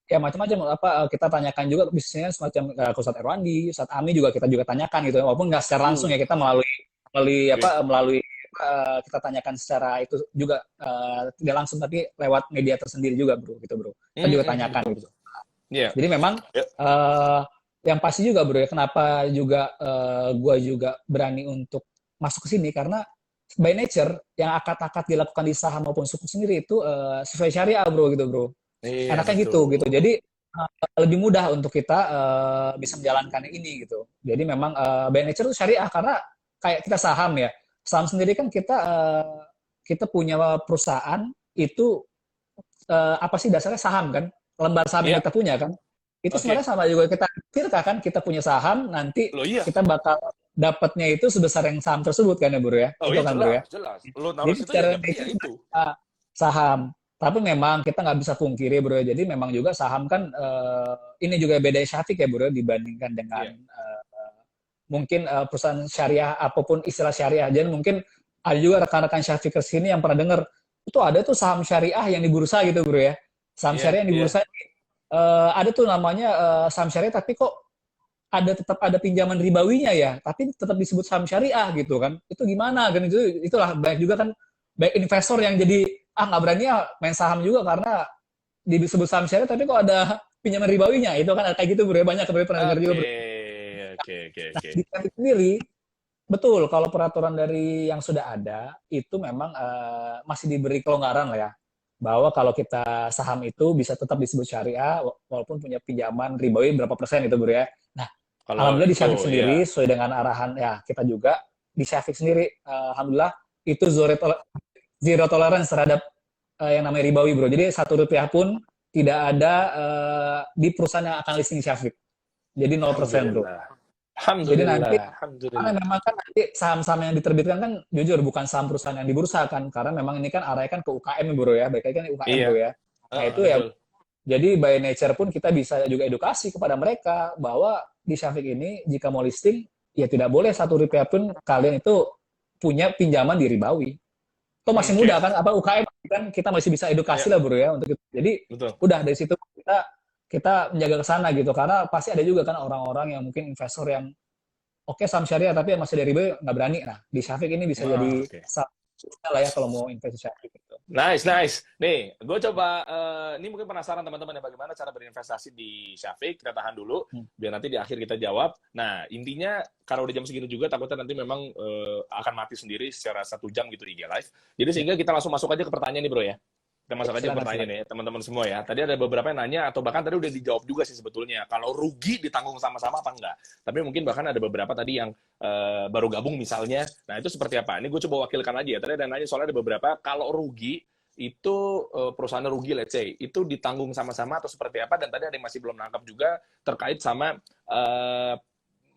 B: ya macam-macam apa, kita tanyakan juga bisnisnya semacam ke Ustadz Erwandi, Ustadz Ami juga kita juga tanyakan gitu ya, walaupun nggak secara langsung ya, kita melalui melalui apa
A: Oke.
B: melalui kita tanyakan secara itu juga tidak langsung, tapi lewat media tersendiri juga bro gitu bro, kita juga tanyakan
A: Betul.
B: gitu.
A: Iya.
B: Jadi memang
A: Ya.
B: yang pasti juga bro ya, kenapa juga gue juga berani untuk masuk ke sini karena by nature yang akad-akad dilakukan di saham maupun sukuk sendiri itu sesuai syariah bro gitu bro,
A: Iya,
B: enaknya gitu.
A: betul.
B: Jadi lebih mudah untuk kita bisa menjalankan ini gitu. Jadi memang by nature itu syariah karena kayak kita saham ya. Saham sendiri kan kita punya perusahaan itu apa sih dasarnya saham kan? Lembar saham yang
A: Iya.
B: kita punya kan? Itu sebenarnya
A: Oke.
B: sama juga kita tirka kan, kita punya saham nanti
A: Loh iya.
B: kita bakal dapatnya itu sebesar yang saham tersebut kan ya bro ya.
A: Oh
B: Itu
A: iya
B: kan bro ya.
A: jelas, jelas. Lo naruh
B: Jadi
A: situ ya
B: secara
A: dapetnya ya
B: nature
A: itu.
B: saham. Tapi memang kita nggak bisa pungkiri bro. Jadi memang juga saham kan ini juga beda Syafiq ya bro dibandingkan dengan
A: Iya.
B: mungkin perusahaan syariah apapun istilah syariah. Jadi mungkin ada juga rekan-rekan Syafiq kesini yang pernah dengar itu ada tuh saham syariah yang di bursa gitu bro ya. Saham
A: Iya,
B: syariah yang di
A: iya.
B: bursa ada tuh namanya saham syariah tapi kok tetap ada pinjaman ribawinya ya, tapi tetap disebut saham syariah gitu kan. Itu gimana kan, itulah banyak juga kan baik investor yang jadi nggak berani ya main saham juga karena disebut saham syariah tapi kok ada pinjaman ribawinya. Itu kan kayak gitu bro ya, banyak bro, pernah dengar juga
A: Oke,
B: bro.
A: oke, oke,
B: Nah
A: oke.
B: di kami sendiri betul kalau peraturan dari yang sudah ada itu memang masih diberi kelonggaran lah ya, bahwa kalau kita saham itu bisa tetap disebut syariah walaupun punya pinjaman ribawi berapa persen itu bro ya. Nah
A: Kalau
B: alhamdulillah di
A: itu
B: Syafiq
A: ya.
B: sendiri sesuai dengan arahan ya kita juga di Syafiq sendiri alhamdulillah itu zero tolerance terhadap yang namanya ribawi bro. Jadi Rp1 pun tidak ada di perusahaan yang akan listing Syafiq. Jadi 0% bro.
A: Alhamdulillah.
B: Jadi nanti
A: Alhamdulillah.
B: karena
A: Alhamdulillah.
B: memang kan nanti saham-saham yang diterbitkan kan jujur bukan saham perusahaan yang di bursa kan, karena memang ini kan arahnya kan ke UKM ya bro ya, baik lagi kan UKM
A: Iya.
B: bro ya. Nah itu ya,
A: Betul.
B: jadi by nature pun kita bisa juga edukasi kepada mereka bahwa di Syafiq ini jika mau listing ya tidak boleh Rp1 pun kalian itu punya pinjaman di ribawi. Itu masih
A: Oke.
B: mudah kan, apa UKM kan kita masih bisa edukasi
A: Iya,
B: lah bro ya untuk itu. Jadi
A: betul.
B: udah dari situ kita kita menjaga ke sana gitu, karena pasti ada juga kan orang-orang yang mungkin investor yang oke saham syariah tapi yang masih dari riba nggak berani. Nah di Syafiq ini bisa
A: Wah,
B: jadi
A: oke.
B: saham lah ya kalau mau investasi Syafiq gitu.
A: Nice, nice. Nih, gue coba, ini mungkin penasaran teman-teman ya bagaimana cara berinvestasi di Syafiq. Kita tahan dulu, biar nanti di akhir kita jawab. Nah, intinya, kalau udah jam segini juga, takutnya nanti memang akan mati sendiri secara 1 jam gitu di IG Live. Jadi sehingga kita langsung masuk aja ke pertanyaan nih bro ya. Kita masuk aja ke
B: Silakan
A: pertanyaan
B: silakan.
A: ya, teman-teman semua ya. Tadi ada beberapa yang nanya, atau bahkan tadi udah dijawab juga sih sebetulnya. Kalau rugi ditanggung sama-sama apa enggak? Tapi mungkin bahkan ada beberapa tadi yang baru gabung misalnya. Nah, itu seperti apa? Ini gue coba wakilkan aja ya. Tadi ada yang nanya soalnya ada beberapa, kalau rugi, itu perusahaan rugi, let's say, itu ditanggung sama-sama atau seperti apa? Dan tadi ada yang masih belum nangkap juga terkait sama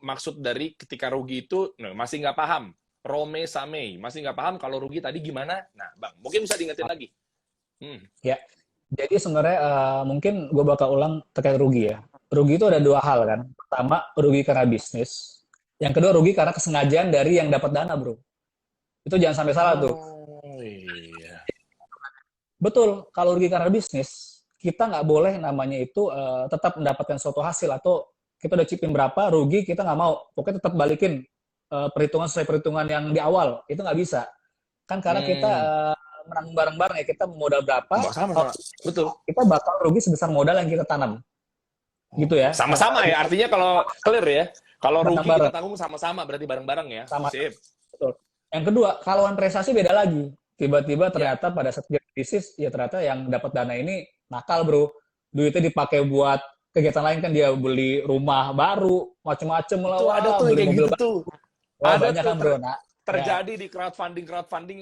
A: maksud dari ketika rugi itu, masih nggak paham. Rome Samei, masih nggak paham kalau rugi tadi gimana? Nah, Bang, mungkin bisa diingetin lagi.
B: Ya, jadi sebenarnya mungkin gue bakal ulang terkait rugi ya. Rugi itu ada dua hal kan. Pertama, rugi karena bisnis. Yang kedua, rugi karena kesengajaan dari yang dapat dana, bro. Itu jangan sampai salah tuh.
A: Oh, iya.
B: Betul, kalau rugi karena bisnis, kita nggak boleh namanya itu tetap mendapatkan suatu hasil, atau kita udah chipin berapa, rugi, kita nggak mau. Pokoknya tetap balikin perhitungan sesuai perhitungan yang di awal. Itu nggak bisa. Kan karena kita menang bareng-bareng ya, kita modal berapa,
A: Sama-sama. Betul.
B: kita bakal rugi sebesar modal yang kita tanam. Gitu ya.
A: Sama-sama ya, artinya kalau clear ya, kalau rugi
B: Bareng-bareng.
A: kita tanggung sama-sama, berarti bareng-bareng ya.
B: Sama.
A: Sip.
B: Betul. Yang kedua, kalau prestasi beda lagi. Tiba-tiba
A: Ya.
B: ternyata pada saat bisnis, ya ternyata yang dapat dana ini nakal bro. Duitnya dipakai buat kegiatan lain kan, dia beli rumah baru, macem-macem lah.
A: Itu ada tuh
B: beli
A: kayak
B: mobil
A: gitu tuh.
B: Wah,
A: Ada
B: banyak
A: tuh
B: kan bro. Nah, Ya,
A: terjadi di crowdfunding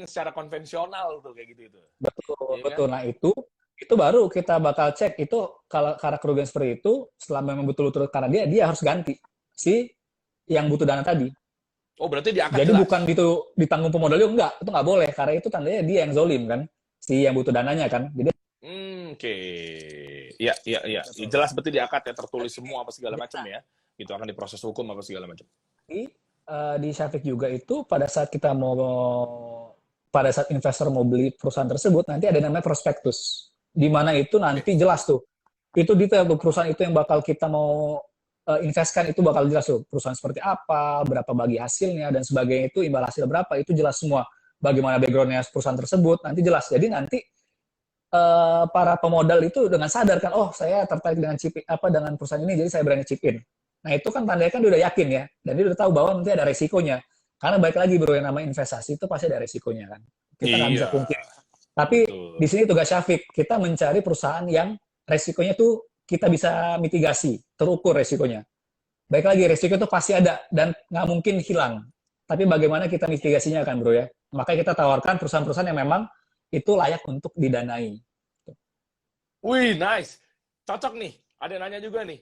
A: yang secara konvensional tuh kayak gitu itu.
B: betul,
A: Iya kan?
B: betul. Nah, itu baru kita bakal cek itu kalau karena kerugian seperti itu, setelah memang betul-betul karena dia harus ganti si yang butuh dana tadi.
A: Oh, berarti diangkat
B: Jadi
A: jelas.
B: bukan itu ditanggung pemodalnya, enggak, itu nggak boleh karena itu tandanya dia yang zolim kan, si yang butuh dananya kan. Jadi
A: Oke. Iya, iya, iya.
B: betul.
A: Jelas berarti di akad ya tertulis
B: Tapi
A: semua apa segala macam ya. Itu akan diproses hukum apa segala macam.
B: di Syafiq juga itu pada saat investor mau beli perusahaan tersebut nanti ada namanya prospektus di mana itu
A: Oke.
B: nanti jelas tuh itu detail tuh perusahaan itu yang bakal kita mau investkan itu bakal jelas tuh perusahaan seperti apa berapa bagi hasilnya dan sebagainya itu imbal hasil berapa itu jelas semua bagaimana backgroundnya perusahaan tersebut nanti jelas jadi nanti para pemodal itu dengan sadar kan oh saya tertarik dengan chip apa dengan perusahaan ini jadi saya berani chip in. Nah itu kan tandanya kan dia udah yakin ya dan dia udah tahu bahwa nanti ada resikonya. Karena baik lagi bro yang namanya investasi itu pasti ada resikonya kan. Kita nggak bisa
A: Iya,
B: pungkiri. Tapi di
A: betul.
B: sini tugas Syafiq kita mencari perusahaan yang resikonya tuh kita bisa mitigasi, terukur resikonya. Baik lagi resiko itu pasti ada dan nggak mungkin hilang. Tapi bagaimana kita mitigasinya kan bro ya. Makanya kita tawarkan perusahaan-perusahaan yang memang itu layak untuk didanai.
A: Wih, nice. Cocok nih. Ada yang nanya juga nih.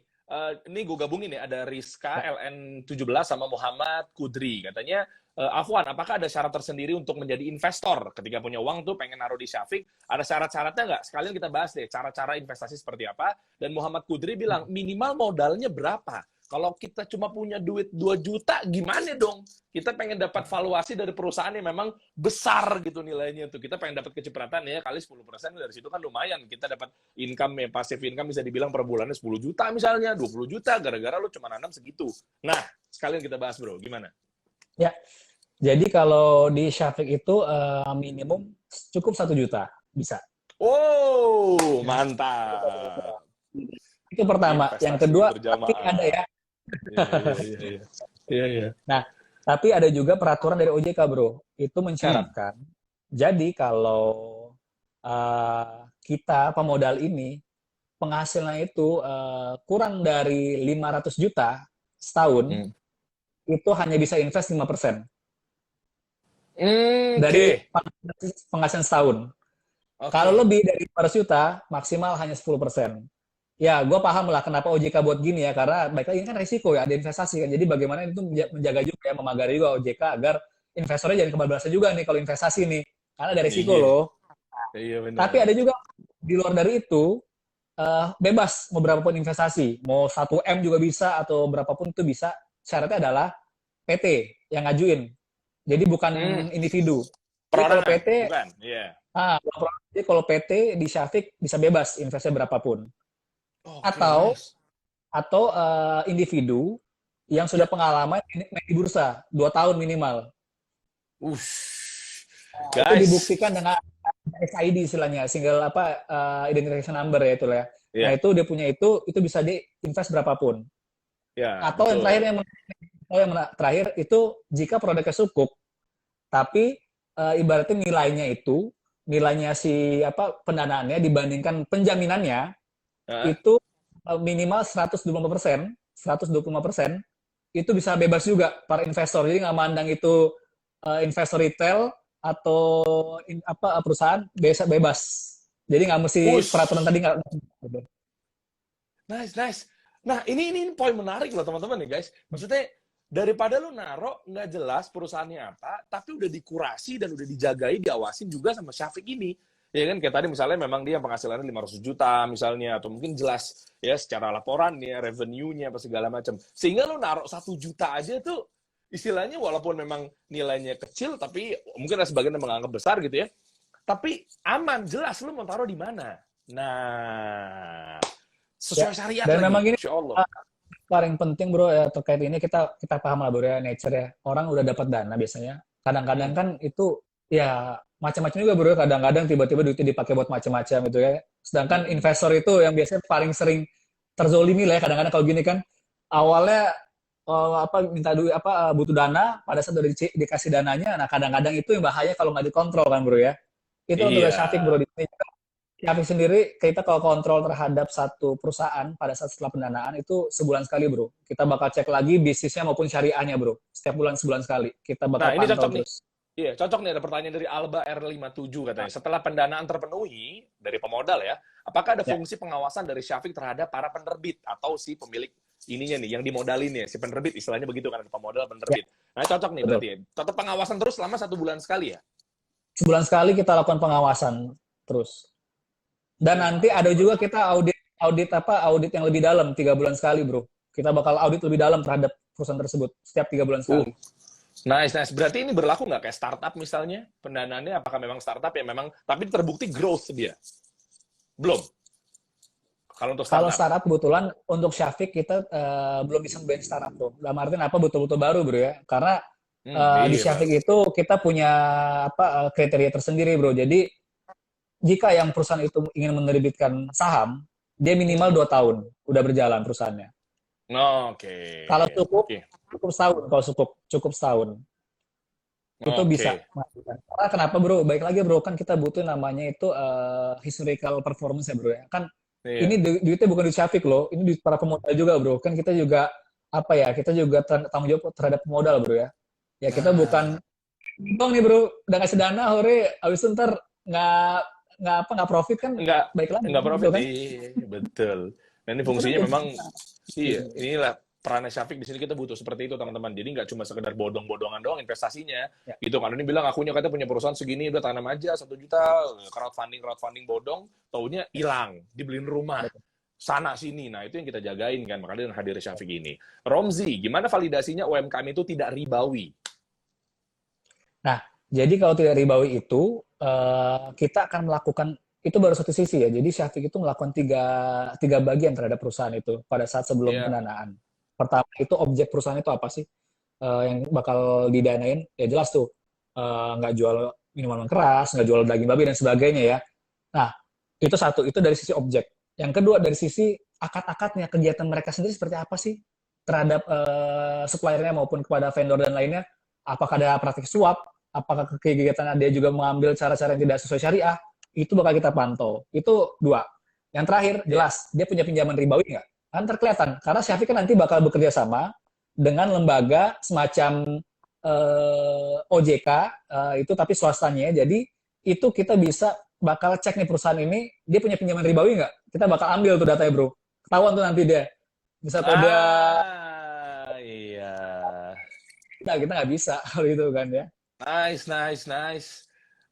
A: Ini gue gabungin ya. Ada Rizka LN17 sama Muhammad Kudri. Katanya, Afwan, apakah ada syarat tersendiri untuk menjadi investor? Ketika punya uang tuh pengen naruh di Syafiq, ada syarat-syaratnya nggak? Sekalian kita bahas deh, cara-cara investasi seperti apa. Dan Muhammad Kudri bilang, minimal modalnya berapa? Kalau kita cuma punya duit 2 juta, gimana dong? Kita pengen dapat valuasi dari perusahaan yang memang besar gitu nilainya tuh. Kita pengen dapat kecipratan ya, kali 10% dari situ kan lumayan. Kita dapat income ya, passive income bisa dibilang per bulannya 10 juta misalnya, 20 juta, gara-gara lu cuma nanam segitu. Nah, sekalian kita bahas bro, gimana?
B: Ya, jadi kalau di Syafiq itu minimum cukup 1 juta bisa.
A: Oh,
B: Ya,
A: mantap.
B: itu pertama. Yang
A: Investasi
B: kedua, tapi ada
A: berjamaah.
B: ya.
A: Iya, iya, iya, iya. Iya, iya.
B: Nah, tapi ada juga peraturan dari OJK, bro. Itu
A: Hmm.
B: mencaratkan. Jadi kalau kita pemodal ini penghasilannya itu kurang dari 500 juta setahun,
A: Hmm.
B: itu hanya bisa invest 5%
A: Oke.
B: dari penghasilan setahun. Kalau
A: Oke.
B: lebih dari 500 juta, maksimal hanya 10%. Ya, gue paham lah kenapa OJK buat gini ya, karena baik lagi ini kan risiko ya, ada investasi kan. Jadi bagaimana itu menjaga juga ya, memagari juga OJK agar investornya jangan kebablasan juga nih kalau investasi nih. Karena ada risiko
A: Iya.
B: loh.
A: Iya
B: Tapi
A: benar.
B: ada juga di luar dari itu, bebas mau berapapun investasi. Mau 1 M juga bisa atau berapapun itu bisa. Syaratnya adalah PT yang ngajuin. Jadi bukan
A: Hmm.
B: individu. Jadi kalau
A: Perorangan,
B: PT,
A: bukan? Iya.
B: jadi kalau PT di Syafiq bisa bebas investasinya berapapun.
A: Oke,
B: Atau
A: nice.
B: individu yang sudah
A: Ya.
B: pengalaman main di bursa 2 tahun minimal.
A: Ush.
B: Nah, itu
A: Guys.
B: dibuktikan dengan SID istilahnya, single apa identification number ya itu ya. Nah
A: Ya.
B: itu dia punya itu bisa di invest berapapun.
A: Ya,
B: Atau
A: betul.
B: yang terakhir itu jika produknya sukuk, tapi ibaratnya nilainya si apa pendanaannya dibandingkan penjaminannya
A: Hah?
B: itu minimal 125%, itu bisa bebas juga para investor. Jadi nggak mandang itu investor retail atau apa perusahaan biasa bebas. Jadi nggak mesti peraturan tadi
A: Ush.
B: nggak.
A: Nice, nice. Nah, ini poin menarik loh teman-teman nih guys. Maksudnya daripada lu naro nggak jelas perusahaannya apa, tapi udah dikurasi dan udah dijagai, diawasin juga sama Syafiq ini. Ya kan kayak tadi misalnya memang dia penghasilannya 500 juta misalnya atau mungkin jelas ya secara laporannya, revenue-nya apa segala macam. Sehingga lu naruh 1 juta aja tuh istilahnya walaupun memang nilainya kecil tapi mungkin ada sebagian yang menganggap besar gitu ya. Tapi aman, jelas lu mau taruh di mana. Nah,
B: Ya.
A: sesuai syariat
B: Dan memang
A: lagi,
B: ini
A: Masya Allah.
B: paling penting bro ya terkait ini kita kita paham lah bro ya nature ya. Orang udah dapat dana biasanya. Kadang-kadang
A: Hmm.
B: kan itu ya macam-macam juga bro. Kadang-kadang tiba-tiba duitnya dipakai buat macam-macam gitu ya. Sedangkan
A: Hmm.
B: investor itu yang biasanya paling sering terzolimi lah ya. Kadang-kadang kalau gini kan awalnya apa minta duit apa butuh dana pada saat udah dikasih dananya. Nah kadang-kadang itu yang bahaya kalau nggak dikontrol kan bro ya. Itu untuk
A: Iya,
B: Syafiq bro di sini Syafiq sendiri, kita kalau kontrol terhadap satu perusahaan pada saat setelah pendanaan itu sebulan sekali, bro. Kita bakal cek lagi bisnisnya maupun syariahnya, bro. Setiap bulan sebulan sekali. Kita
A: Nah,
B: bakal
A: ini
B: pantau
A: cocok nih.
B: terus.
A: Iya, cocok nih ada pertanyaan dari Alba R57 katanya. Setelah pendanaan terpenuhi dari pemodal ya, apakah ada
B: Ya,
A: fungsi pengawasan dari Syafiq terhadap para penerbit atau si pemilik ininya nih, yang dimodalin ya, si penerbit, istilahnya begitu kan, ada pemodal
B: ya,
A: penerbit. Nah, cocok nih
B: betul.
A: berarti ya. Tetap pengawasan terus selama 1 bulan sekali ya?
B: Sebulan sekali kita lakukan pengawasan terus. Dan nanti ada
A: Nice.
B: juga kita audit audit apa audit yang lebih dalam 3 bulan sekali, bro. Kita bakal audit lebih dalam terhadap perusahaan tersebut setiap 3 bulan
A: Uh,
B: sekali.
A: nice, nice. Berarti ini berlaku nggak kayak startup misalnya? Pendanaannya apakah memang startup ya memang, tapi terbukti growth dia? Belum. Kalau untuk
B: Kalau
A: startup.
B: startup kebetulan untuk Syafiq kita belum bisa ngebantu startup, bro. Dalam artian apa betul-betul baru, bro ya. Karena di
A: Iya, Bang.
B: Syafiq itu kita punya kriteria tersendiri, bro. Jadi jika yang perusahaan itu ingin menerbitkan saham, dia minimal 2 tahun udah berjalan perusahaannya.
A: Oke,
B: Kalau cukup,
A: oke,
B: cukup setahun. Kalau cukup setahun. Itu bisa.
A: oke.
B: Karena kenapa, bro? Baik lagi, bro. Kan kita butuh namanya itu historical performance ya, bro ya. Kan ini
A: Iya.
B: duitnya bukan duit Syafiq loh. Ini duit para pemodal juga, bro. Kan kita juga, apa ya, kita juga tanggung jawab terhadap pemodal, bro ya. Ya kita bukan,
A: Nah,
B: bang nih, bro, udah ngasih dana, hore, abis itu ntar nggak nggak profit kan,
A: enggak
B: baik lagi,
A: enggak
B: gitu
A: profit.
B: kan.
A: Iya, betul. Nah, ini
B: Itu kan
A: fungsinya
B: nggak
A: memang
B: bisa.
A: iya, inilah perannya Syafiq di sini kita butuh seperti itu teman-teman. Jadi nggak cuma sekedar bodong-bodongan doang investasinya.
B: Ya,
A: Gitu kan ini bilang akunya katanya punya perusahaan segini udah tanam aja 1 juta, crowdfunding bodong, taunya hilang, dibeliin rumah.
B: betul.
A: Sana sini. Nah, itu yang kita jagain kan. Makanya dengan hadir Syafiq ini. Romzi, gimana validasinya UMKM itu tidak ribawi?
B: Nah, jadi kalau tidak ribawi itu, kita akan melakukan, itu baru satu sisi ya. Jadi Syafiq itu melakukan tiga bagian terhadap perusahaan itu pada saat sebelum
A: Iya.
B: pendanaan. Pertama itu objek perusahaan itu apa sih? Yang bakal didanain, ya jelas tuh, nggak jual minuman keras, nggak jual daging babi dan sebagainya ya. Nah, itu satu, itu dari sisi objek. Yang kedua dari sisi akad-akadnya, kegiatan mereka sendiri seperti apa sih terhadap suppliernya maupun kepada vendor dan lainnya. Apakah ada praktik suap, apakah kegiatan dia juga mengambil cara-cara yang tidak sesuai syariah, itu bakal kita pantau. Itu dua. Yang terakhir,
A: Iya.
B: jelas, dia punya pinjaman ribawi nggak? Kan terkelihatan, karena Syafiq kan nanti bakal bekerja sama dengan lembaga semacam OJK, itu tapi swastanya. Jadi itu kita bisa bakal cek nih perusahaan ini, dia punya pinjaman ribawi nggak? Kita bakal ambil tuh datanya, bro. Ketahuan tuh nanti dia. Bisa kode,
A: Iya.
B: kita nggak bisa kalau itu kan ya.
A: Nice, nice, nice.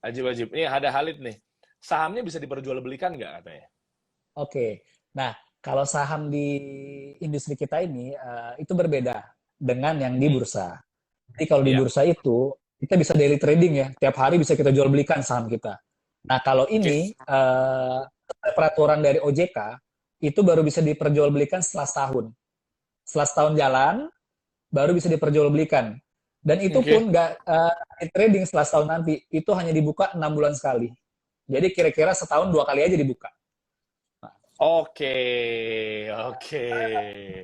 A: Ajib, ajib. Ini ada Halid nih. Sahamnya bisa diperjualbelikan nggak katanya?
B: Oke. Nah, kalau saham di industri kita ini itu berbeda dengan yang di
A: Hmm.
B: bursa. Jadi kalau di
A: Iya.
B: bursa itu kita bisa daily trading ya, tiap hari bisa kita jual belikan saham kita. Nah, kalau
A: Oke.
B: ini peraturan dari OJK itu baru bisa diperjualbelikan setelah setahun. Setelah setahun jalan, baru bisa diperjualbelikan. Dan itu
A: Oke.
B: pun nggak trading setelah setahun nanti, itu hanya dibuka 6 bulan sekali. Jadi kira-kira setahun 2 kali aja dibuka.
A: Oke. Oke.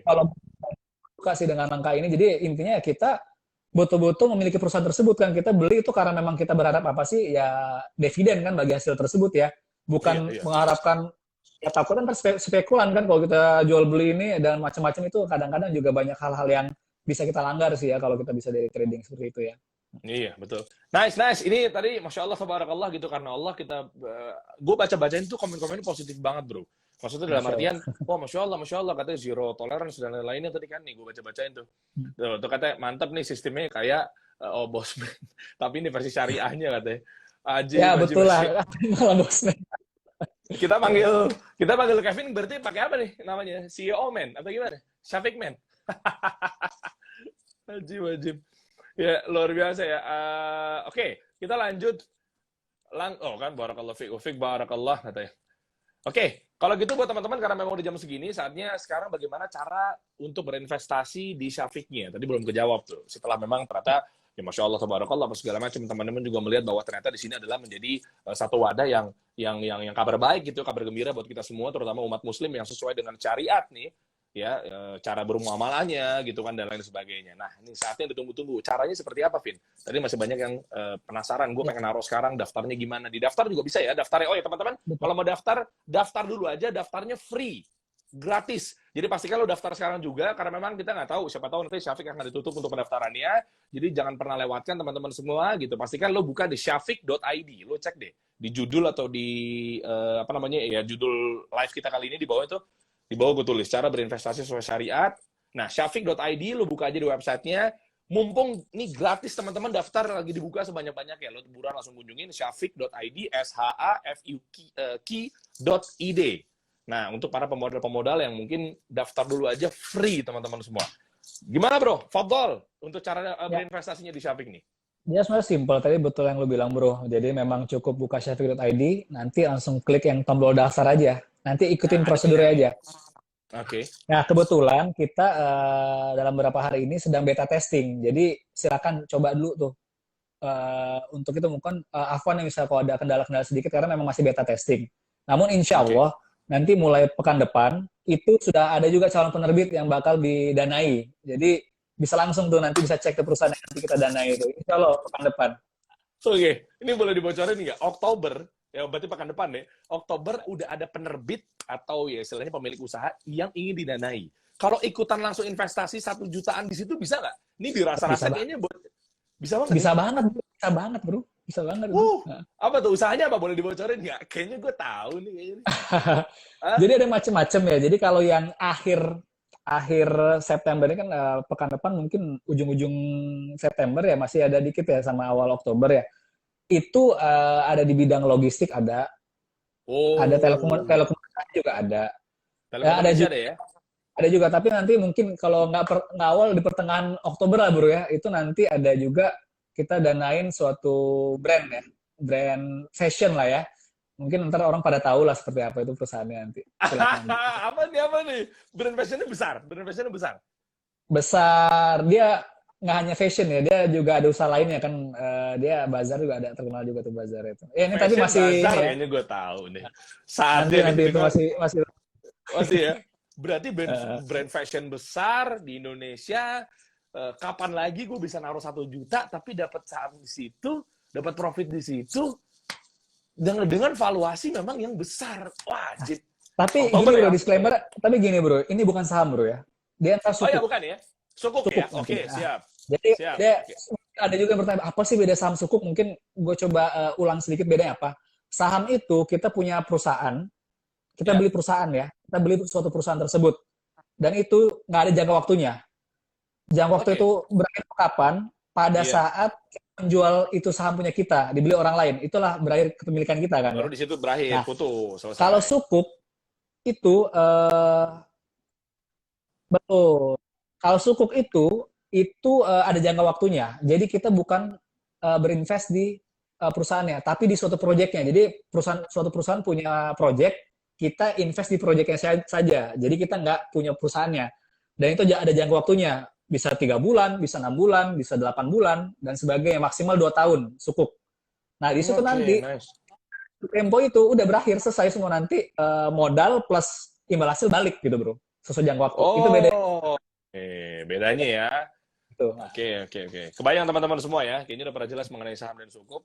B: Kalau buka sih dengan angka ini, jadi intinya ya kita betul-betul memiliki perusahaan tersebut kan, kita beli itu karena memang kita berharap apa sih ya dividen kan bagi hasil tersebut ya,
A: Iya,
B: bukan
A: iya.
B: mengharapkan ya takut kan spekulan kan kalau kita jual beli ini dan macam-macam itu kadang-kadang juga banyak hal-hal yang bisa kita langgar sih ya kalau kita bisa dari trading seperti itu ya.
A: Iya, betul. Nice, nice. Ini tadi, Masya Allah, tabarakallah gitu. Karena Allah kita, gue baca-bacain tuh komen-komennya positif banget, bro. Maksudnya dalam
B: Masya Allah.
A: artian, oh Masya Allah, katanya zero tolerance dan lain-lainnya tadi kan nih, gue baca-bacain tuh. Tuh katanya, mantap nih sistemnya kayak, oh bosman. Tapi ini versi syariahnya katanya.
B: Ya
A: Ajib, ajib,
B: betul
A: ajib.
B: lah malah bosnya.
A: Kita panggil, kita panggil Kevin berarti pakai apa nih namanya? CEO man atau gimana? Syafiq man. Ajib, ajib. Ya, luar biasa ya. Oke, kita lanjut. Oh kan, barakallah fiik, fiik barakallah katanya. Oke, kalau gitu buat teman-teman karena memang udah jam segini, saatnya sekarang bagaimana cara untuk berinvestasi di Syafiqnya. Tadi belum kejawab tuh. Setelah memang ternyata ya Masya Allah, tabarakallah, apa segala macam, teman-teman juga melihat bahwa ternyata di sini adalah menjadi satu wadah yang kabar baik gitu, kabar gembira buat kita semua, terutama umat muslim yang sesuai dengan syariat nih, ya, cara bermuamalahnya gitu kan dan lain sebagainya. Nah, ini saatnya ditunggu-tunggu. Caranya seperti apa, Vin? Tadi masih banyak yang penasaran. Gue
B: Ya,
A: pengen naruh sekarang daftarnya gimana. Di daftar juga bisa ya. Daftarnya, oh ya teman-teman,
B: betul.
A: kalau mau daftar, daftar dulu aja. Daftarnya free, gratis. Jadi pastikan lo daftar sekarang juga, karena memang kita nggak tahu. Siapa tahu nanti Syafiq akan ditutup untuk pendaftarannya. Jadi jangan pernah lewatkan teman-teman semua gitu. Pastikan lo buka di syafiq.id. Lo cek deh di judul atau di apa namanya ya, judul live kita kali ini di bawah itu. Di bawah gue tulis, cara berinvestasi sesuai syariat. Nah, syafiq.id, lo buka aja di websitenya. Mumpung ini gratis, teman-teman, daftar lagi dibuka sebanyak-banyaknya. Lo buruan langsung kunjungin syafiq.id, syafiq.id. Nah, untuk para pemodal-pemodal yang mungkin daftar dulu aja free, teman-teman semua. Gimana, bro? Fadol, untuk cara
B: Ya,
A: berinvestasinya di Syafiq nih.
B: dia sebenarnya simple. Tadi betul yang lu bilang, bro. Jadi memang cukup buka syafiq.id, nanti langsung klik yang tombol daftar aja. Nanti ikutin
A: Nah,
B: prosedurnya aja.
A: oke.
B: Nah, kebetulan kita dalam beberapa hari ini sedang beta testing. Jadi silakan coba dulu tuh. Untuk itu mungkin Afwan yang bisa kalau ada kendala-kendala sedikit karena memang masih beta testing. Namun insya
A: Oke.
B: Allah nanti mulai pekan depan itu sudah ada juga calon penerbit yang bakal didanai. Jadi bisa langsung tuh nanti bisa cek ke perusahaan yang nanti kita danai itu. Insya Allah pekan depan.
A: Oke, ini boleh dibocorin nggak? Oktober, ya berarti pekan depan deh. Oktober udah ada penerbit atau ya istilahnya pemilik usaha yang ingin didanai. Kalau ikutan langsung investasi 1 jutaan di situ bisa nggak? Ini dirasa-rasa
B: Bisa
A: kayaknya bisa banget ya.
B: bisa banget, bisa banget bro, bisa banget itu. Nah.
A: Apa tuh usahanya apa? Boleh dibocorin nggak? Kayaknya gue tahu nih kayaknya. Nih. Hah?
B: Jadi ada macam-macam ya. Jadi kalau yang akhir akhir September ini kan pekan depan mungkin ujung-ujung September ya masih ada dikit ya sama awal Oktober ya. Itu ada di bidang logistik ada
A: Oh,
B: telekomunikasi juga ada. Ya,
A: telekomunikasi ada ya?
B: ada juga tapi nanti mungkin kalau nggak awal di pertengahan Oktober lah bro ya. Itu nanti ada juga kita danain suatu brand ya. Brand fashion lah ya. Mungkin ntar orang pada tahu lah seperti apa itu perusahaannya nanti. Silakan.
A: Apa nih? Brand fashionnya besar. Brand fashionnya besar.
B: Besar. Dia nggak hanya fashion ya, dia juga ada usaha lainnya kan. Dia bazar juga ada, terkenal juga tuh bazar itu. Ya ini tapi
A: Fashion
B: masih
A: bazar
B: ini ya.
A: kayaknya gue tahu nih.
B: Nanti
A: Saatnya nih
B: nanti itu
A: dengan
B: masih masih
A: masih ya. Berarti brand
B: eh,
A: brand fashion besar di Indonesia. Kapan lagi gue bisa naruh 1 juta tapi dapat saham di situ, dapat profit di situ dengan valuasi memang yang besar. Wajib.
B: tapi gini
A: Oktober
B: bro,
A: ya.
B: disclaimer, tapi gini bro, ini bukan saham bro ya. Dia ntar
A: Oh ya
B: sukuk,
A: bukan ya. Sukuk ya.
B: nanti.
A: Oke,
B: Nah,
A: siap.
B: jadi
A: Siap.
B: dia
A: Oke.
B: ada juga yang bertanya, apa sih beda saham sukuk? Mungkin gue coba ulang sedikit bedanya apa. Saham itu kita punya perusahaan, kita
A: Ya.
B: beli perusahaan ya, kita beli suatu perusahaan tersebut. Dan itu nggak ada jangka waktunya. Jangka waktu itu
A: Oke.
B: berakhir kapan? Pada
A: Iya.
B: saat kita menjual itu saham punya kita, dibeli orang lain. Itulah berakhir kepemilikan kita kan
A: Baru
B: ya.
A: di situ berakhir,
B: Nah,
A: putus,
B: kalau
A: selesai.
B: sukuk itu betul. Kalau sukuk itu ada jangka waktunya. Jadi kita bukan berinvest di perusahaannya, tapi di suatu proyeknya. Jadi suatu perusahaan punya proyek, kita invest di proyeknya saja. Jadi kita nggak punya perusahaannya. Dan itu ada jangka waktunya. Bisa 3 bulan, bisa 6 bulan, bisa 8 bulan, dan sebagainya. Maksimal 2 tahun sukuk. Nah, di situ
A: Oke,
B: nanti
A: nice.
B: tempo itu udah berakhir, selesai semua nanti modal plus imbal hasil balik gitu bro. Sesuai jangka waktu. Itu beda
A: Oh, bedanya ya.
B: itu.
A: Oke. Kebayang teman-teman semua ya. Kayaknya udah pernah jelas mengenai saham dan sukuk.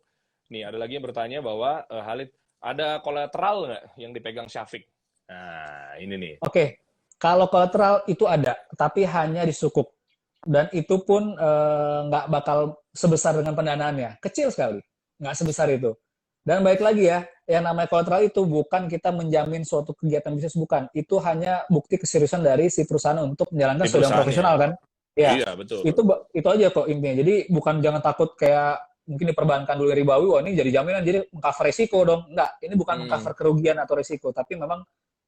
A: Nih, ada lagi yang bertanya bahwa Halid, ada kolateral nggak yang dipegang Syafiq? Nah, ini nih.
B: Oke, kalau kolateral itu ada, tapi hanya di sukuk. Dan itu pun nggak bakal sebesar dengan pendanaannya. Kecil sekali, nggak sebesar itu. Dan baik lagi ya, yang namanya kolateral itu bukan kita menjamin suatu kegiatan bisnis, bukan. Itu hanya bukti keseriusan dari si perusahaan untuk menjalankan
A: Di
B: sesuai dengan
A: perusahaannya.
B: profesional kan. Ya,
A: Iya, betul.
B: itu aja kok intinya. Jadi bukan jangan takut kayak mungkin diperbankan dulu ribawi, wah ini jadi jaminan, jadi mengcover resiko dong. Enggak, ini bukan
A: Hmm,
B: mengcover kerugian atau resiko, tapi memang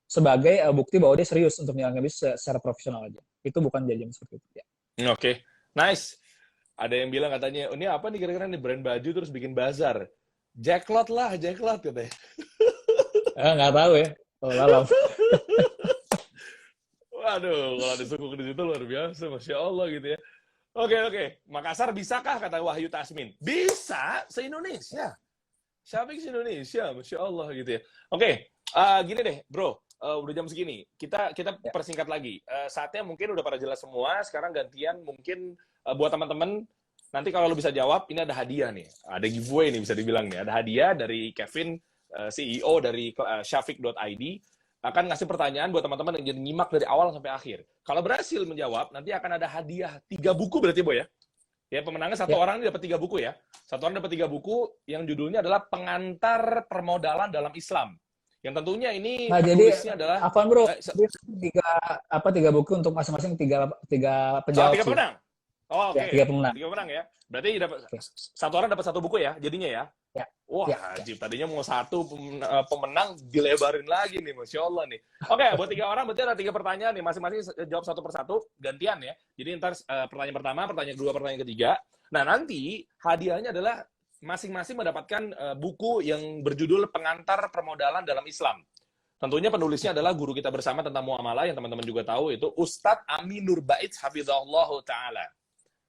B: sebagai bukti bahwa dia serius untuk menjalankan bisnis secara profesional aja. Itu bukan jajan seperti itu. Ya.
A: oke. Nice. Ada yang bilang katanya, ini apa nih kira-kira nih brand baju terus bikin bazar. Jacklot lah, Jacklot katanya.
B: Nggak tahu ya. Oh, lalam.
A: Waduh, kalau ada sukuk di situ luar biasa, Masya Allah gitu ya. Oke. Makassar bisakah, kata Wahyu Tasmin? Bisa, se-Indonesia. Syafiq se-Indonesia, Masya Allah gitu ya. Oke, gini deh, bro. udah jam segini. Kita
B: Ya.
A: persingkat lagi. Saatnya mungkin udah pada jelas semua. Sekarang gantian mungkin buat teman-teman nanti kalau lo bisa jawab, ini ada hadiah nih. Ada giveaway nih bisa dibilang nih. Ada hadiah dari Kevin, CEO dari Syafiq.id. Akan ngasih pertanyaan buat teman-teman yang jadi nyimak dari awal sampai akhir. Kalau berhasil menjawab, nanti akan ada hadiah 3 buku berarti, Boy ya? Ya, pemenangnya satu
B: Ya.
A: orang ini dapat 3 buku ya. Satu orang dapat 3 buku yang judulnya adalah Pengantar Permodalan dalam Islam. Yang tentunya ini
B: Nah, jadi
A: penulisnya adalah
B: apa bro? Jadi tiga buku untuk masing-masing tiga penjawab
A: 3
B: sih.
A: pemenang. Oh, oke.
B: Ya, 3 pemenang.
A: 3 pemenang ya. Berarti dapat
B: Oke.
A: satu orang dapat 1 buku ya jadinya ya.
B: Ya.
A: Wah,
B: Ya.
A: ajib. Tadinya mau 1 pemenang dilebarin lagi nih, Masya Allah nih. Oke, buat 3 orang berarti ada 3 pertanyaan nih. Masing-masing jawab 1 persatu, gantian ya. Jadi ntar pertanyaan pertama, pertanyaan kedua, pertanyaan ketiga. Nah, nanti hadiahnya adalah masing-masing mendapatkan buku yang berjudul Pengantar Permodalan dalam Islam. Tentunya penulisnya adalah guru kita bersama tentang muamalah yang teman-teman juga tahu, itu Ustadz Aminur Bait Hafizahullah Ta'ala.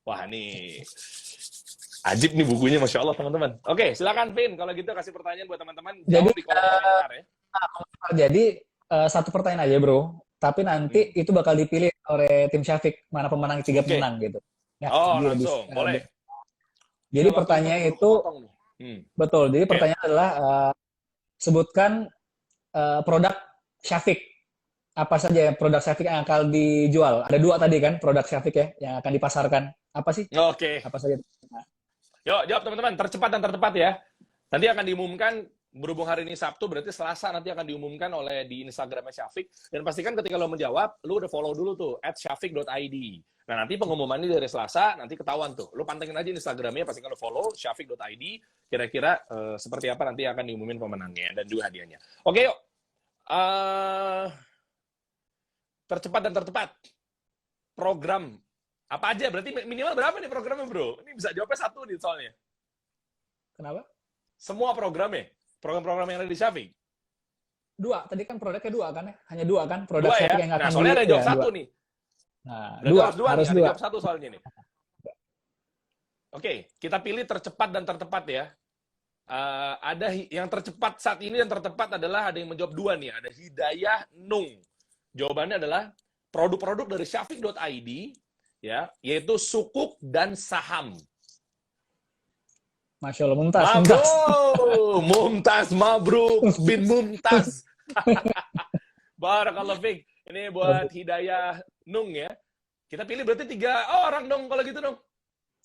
A: Wah, nih ajib nih bukunya, Masya Allah teman-teman. Oke, silakan Vin, kalau gitu kasih pertanyaan buat teman-teman.
B: Jadi,
A: Jawab di kolom komentar ya.
B: Jadi 1 pertanyaan aja bro. Tapi nanti itu bakal dipilih oleh tim Syafiq mana pemenang 3
A: Oke.
B: pemenang gitu. Ya,
A: Oh,
B: jadi
A: langsung, boleh.
B: Jadi
A: Waktu
B: pertanyaan
A: kita
B: itu
A: potong nih.
B: betul. Jadi
A: Oke.
B: pertanyaan adalah sebutkan produk Syafiq. Apa saja produk Syafiq yang akan dijual? Ada 2 tadi kan produk Syafiq ya yang akan dipasarkan. Apa sih?
A: Oke.
B: Apa saja? Nah,
A: Yuk, jawab teman-teman. Tercepat dan tertepat ya. Nanti akan diumumkan, berhubung hari ini Sabtu, berarti Selasa nanti akan diumumkan oleh di Instagramnya Syafiq. Dan pastikan ketika lo menjawab, lo udah follow dulu tuh, @syafiq.id. Nah, nanti pengumuman ini dari Selasa, nanti ketahuan tuh. Lo pantengin aja Instagramnya, pastikan lo follow, syafiq.id. Kira-kira seperti apa nanti akan diumumin pemenangnya dan juga hadiahnya. Oke, yuk. Tercepat dan tertepat. Program apa aja? Berarti minimal berapa nih programnya, bro? Ini bisa jawabnya 1 nih soalnya.
B: kenapa?
A: Semua programnya. Program-program yang ada di Syafiq.
B: 2. Tadi kan produknya 2 kan ya? Hanya 2 kan produk
A: 2 ya?
B: Syafiq yang
A: Nah,
B: akan
A: soalnya ada yang jawab
B: ya,
A: 1
B: 2.
A: nih.
B: Nah,
A: Berarti
B: 2
A: harus 2
B: harus
A: nih, ada
B: 2.
A: jawab 1 soalnya nih. Oke, kita pilih tercepat dan tertepat ya. Ada yang tercepat saat ini dan tertepat adalah ada yang menjawab 2 nih. Ada Hidayah Nung. Jawabannya adalah produk-produk dari Syafiq.id ya, yaitu sukuk dan saham.
B: Masya Allah, Mumtaz.
A: Mumtaz, mabruk, bin Mumtaz. Barakallahu fiik. Ini buat Hidayah Nung ya. Kita pilih berarti 3 orang dong kalau gitu dong.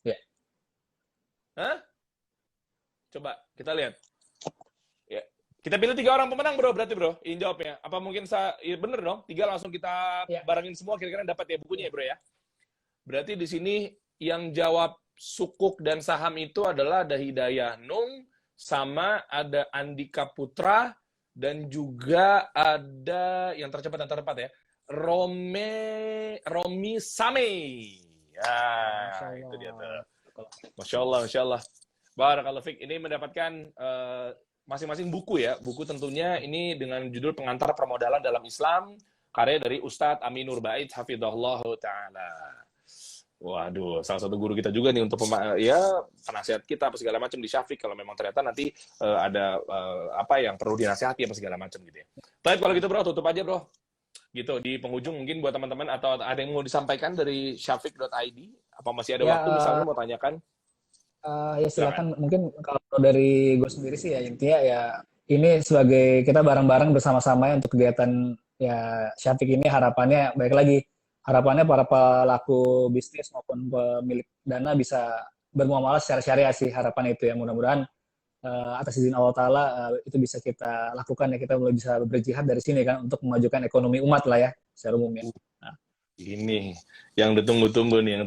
B: Ya.
A: Hah? Coba kita lihat. Ya. Kita pilih 3 orang pemenang bro, berarti bro. Ini jawabnya. Apa mungkin ya bener dong? 3 langsung kita barengin semua kira-kira dapat ya bukunya ya bro ya. Berarti di sini yang jawab sukuk dan saham itu adalah ada Hidayah Nung, sama ada Andika Putra, dan juga ada yang tercepat dan tertepat ya, Romi Same. Ya, itu dia tuh. Masya Allah, Masya Allah. Barakallahu fiik. Ini mendapatkan masing-masing buku ya. Buku tentunya ini dengan judul Pengantar Permodalan dalam Islam, karya dari Ustadz Aminur Bait Hafizahullah Ta'ala. Waduh, salah satu guru kita juga nih untuk penasihat kita apa segala macam di Syafiq kalau memang ternyata nanti ada apa yang perlu dinasihati apa segala macam gitu ya. Baik kalau gitu bro, tutup aja bro. Gitu di penghujung mungkin buat teman-teman atau ada yang mau disampaikan dari Syafiq.id, apa masih ada waktu misalnya mau tanyakan?
B: Ya silakan. Mungkin kalau dari gue sendiri sih ya intinya ya ini sebagai kita bareng-bareng bersama-sama ya untuk kegiatan ya Syafiq ini harapannya baik lagi. Harapannya para pelaku bisnis maupun pemilik dana bisa bermuamalah secara syariah sih harapan itu ya. Mudah-mudahan atas izin Allah Ta'ala itu bisa kita lakukan ya. Kita mulai bisa berjihad dari sini kan untuk memajukan ekonomi umat lah ya secara umum ya. Nah.
A: Ini yang ditunggu-tunggu nih,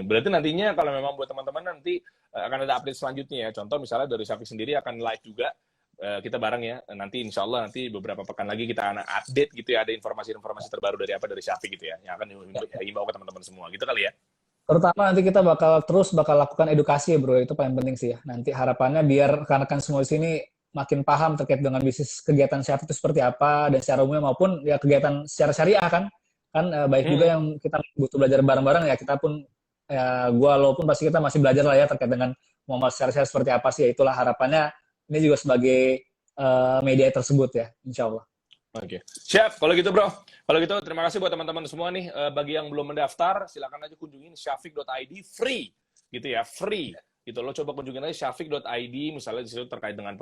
A: Berarti nantinya kalau memang buat teman-teman nanti akan ada update selanjutnya ya. Contoh misalnya dari Syafiq sendiri akan live juga. Kita bareng ya, nanti insya Allah nanti beberapa pekan lagi kita akan update gitu ya, ada informasi-informasi terbaru dari Syafiq gitu ya, yang akan dihimbau ke teman-teman semua, gitu kali ya.
B: Terutama nanti kita bakal lakukan edukasi ya bro, itu paling penting sih ya. Nanti harapannya biar rekan-rekan semua di sini makin paham terkait dengan bisnis kegiatan Syafiq itu seperti apa, dan secara umum maupun ya kegiatan secara syariah kan baik juga yang kita butuh belajar bareng-bareng ya, kita pun ya gua lo pun pasti kita masih belajar lah ya terkait dengan muamalah secara syariah seperti apa sih ya. Itulah harapannya ini juga sebagai media tersebut ya, insya Allah.
A: Oke, siap. Kalau gitu bro, kalau gitu terima kasih buat teman-teman semua nih. Bagi yang belum mendaftar, silakan aja kunjungin syafiq.id free, gitu ya, free. Gitu lo coba kunjungin aja syafiq.id, misalnya di situ terkait dengan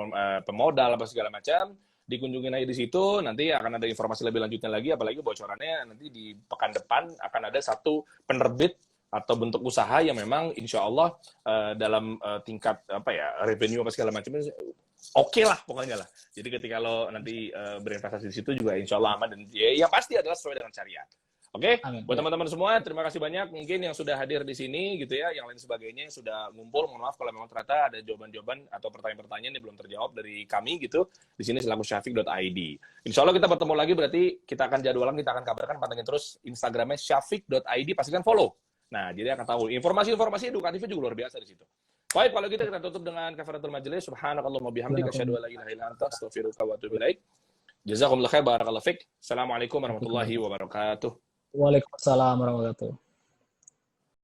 A: pemodal apa segala macam, dikunjungin aja di situ. Nanti akan ada informasi lebih lanjutnya lagi, apalagi bocorannya nanti di pekan depan akan ada satu penerbit atau bentuk usaha yang memang insya Allah dalam tingkat apa ya revenue apa segala macam oke lah pokoknya lah. Jadi ketika lo nanti berinvestasi di situ juga insya Allah aman dan ya, yang pasti adalah sesuai dengan syariat. Oke, buat teman-teman semua terima kasih banyak mungkin yang sudah hadir di sini gitu ya, yang lain sebagainya yang sudah ngumpul. Mohon maaf kalau memang ternyata ada jawaban-jawaban atau pertanyaan-pertanyaan yang belum terjawab dari kami gitu. Di sini selaku syafiq.id. Insya Allah kita bertemu lagi, berarti kita akan jadwalan, kita akan kabarkan, pantengin terus Instagramnya syafiq.id, pastikan follow. Nah, jadi akan tahu informasi-informasi edukatifnya juga luar biasa di situ. Baik, kalau gitu kita tutup dengan kafaratul majelis. Subhanakallahumma bihamdika asyhadu an la ilaha illa anta astaghfiruka wa atubu ilaik. Jazakumullahu khair, barakallahu fik. Assalamualaikum warahmatullahi wabarakatuh.
B: Waalaikumsalam warahmatullahi wabarakatuh.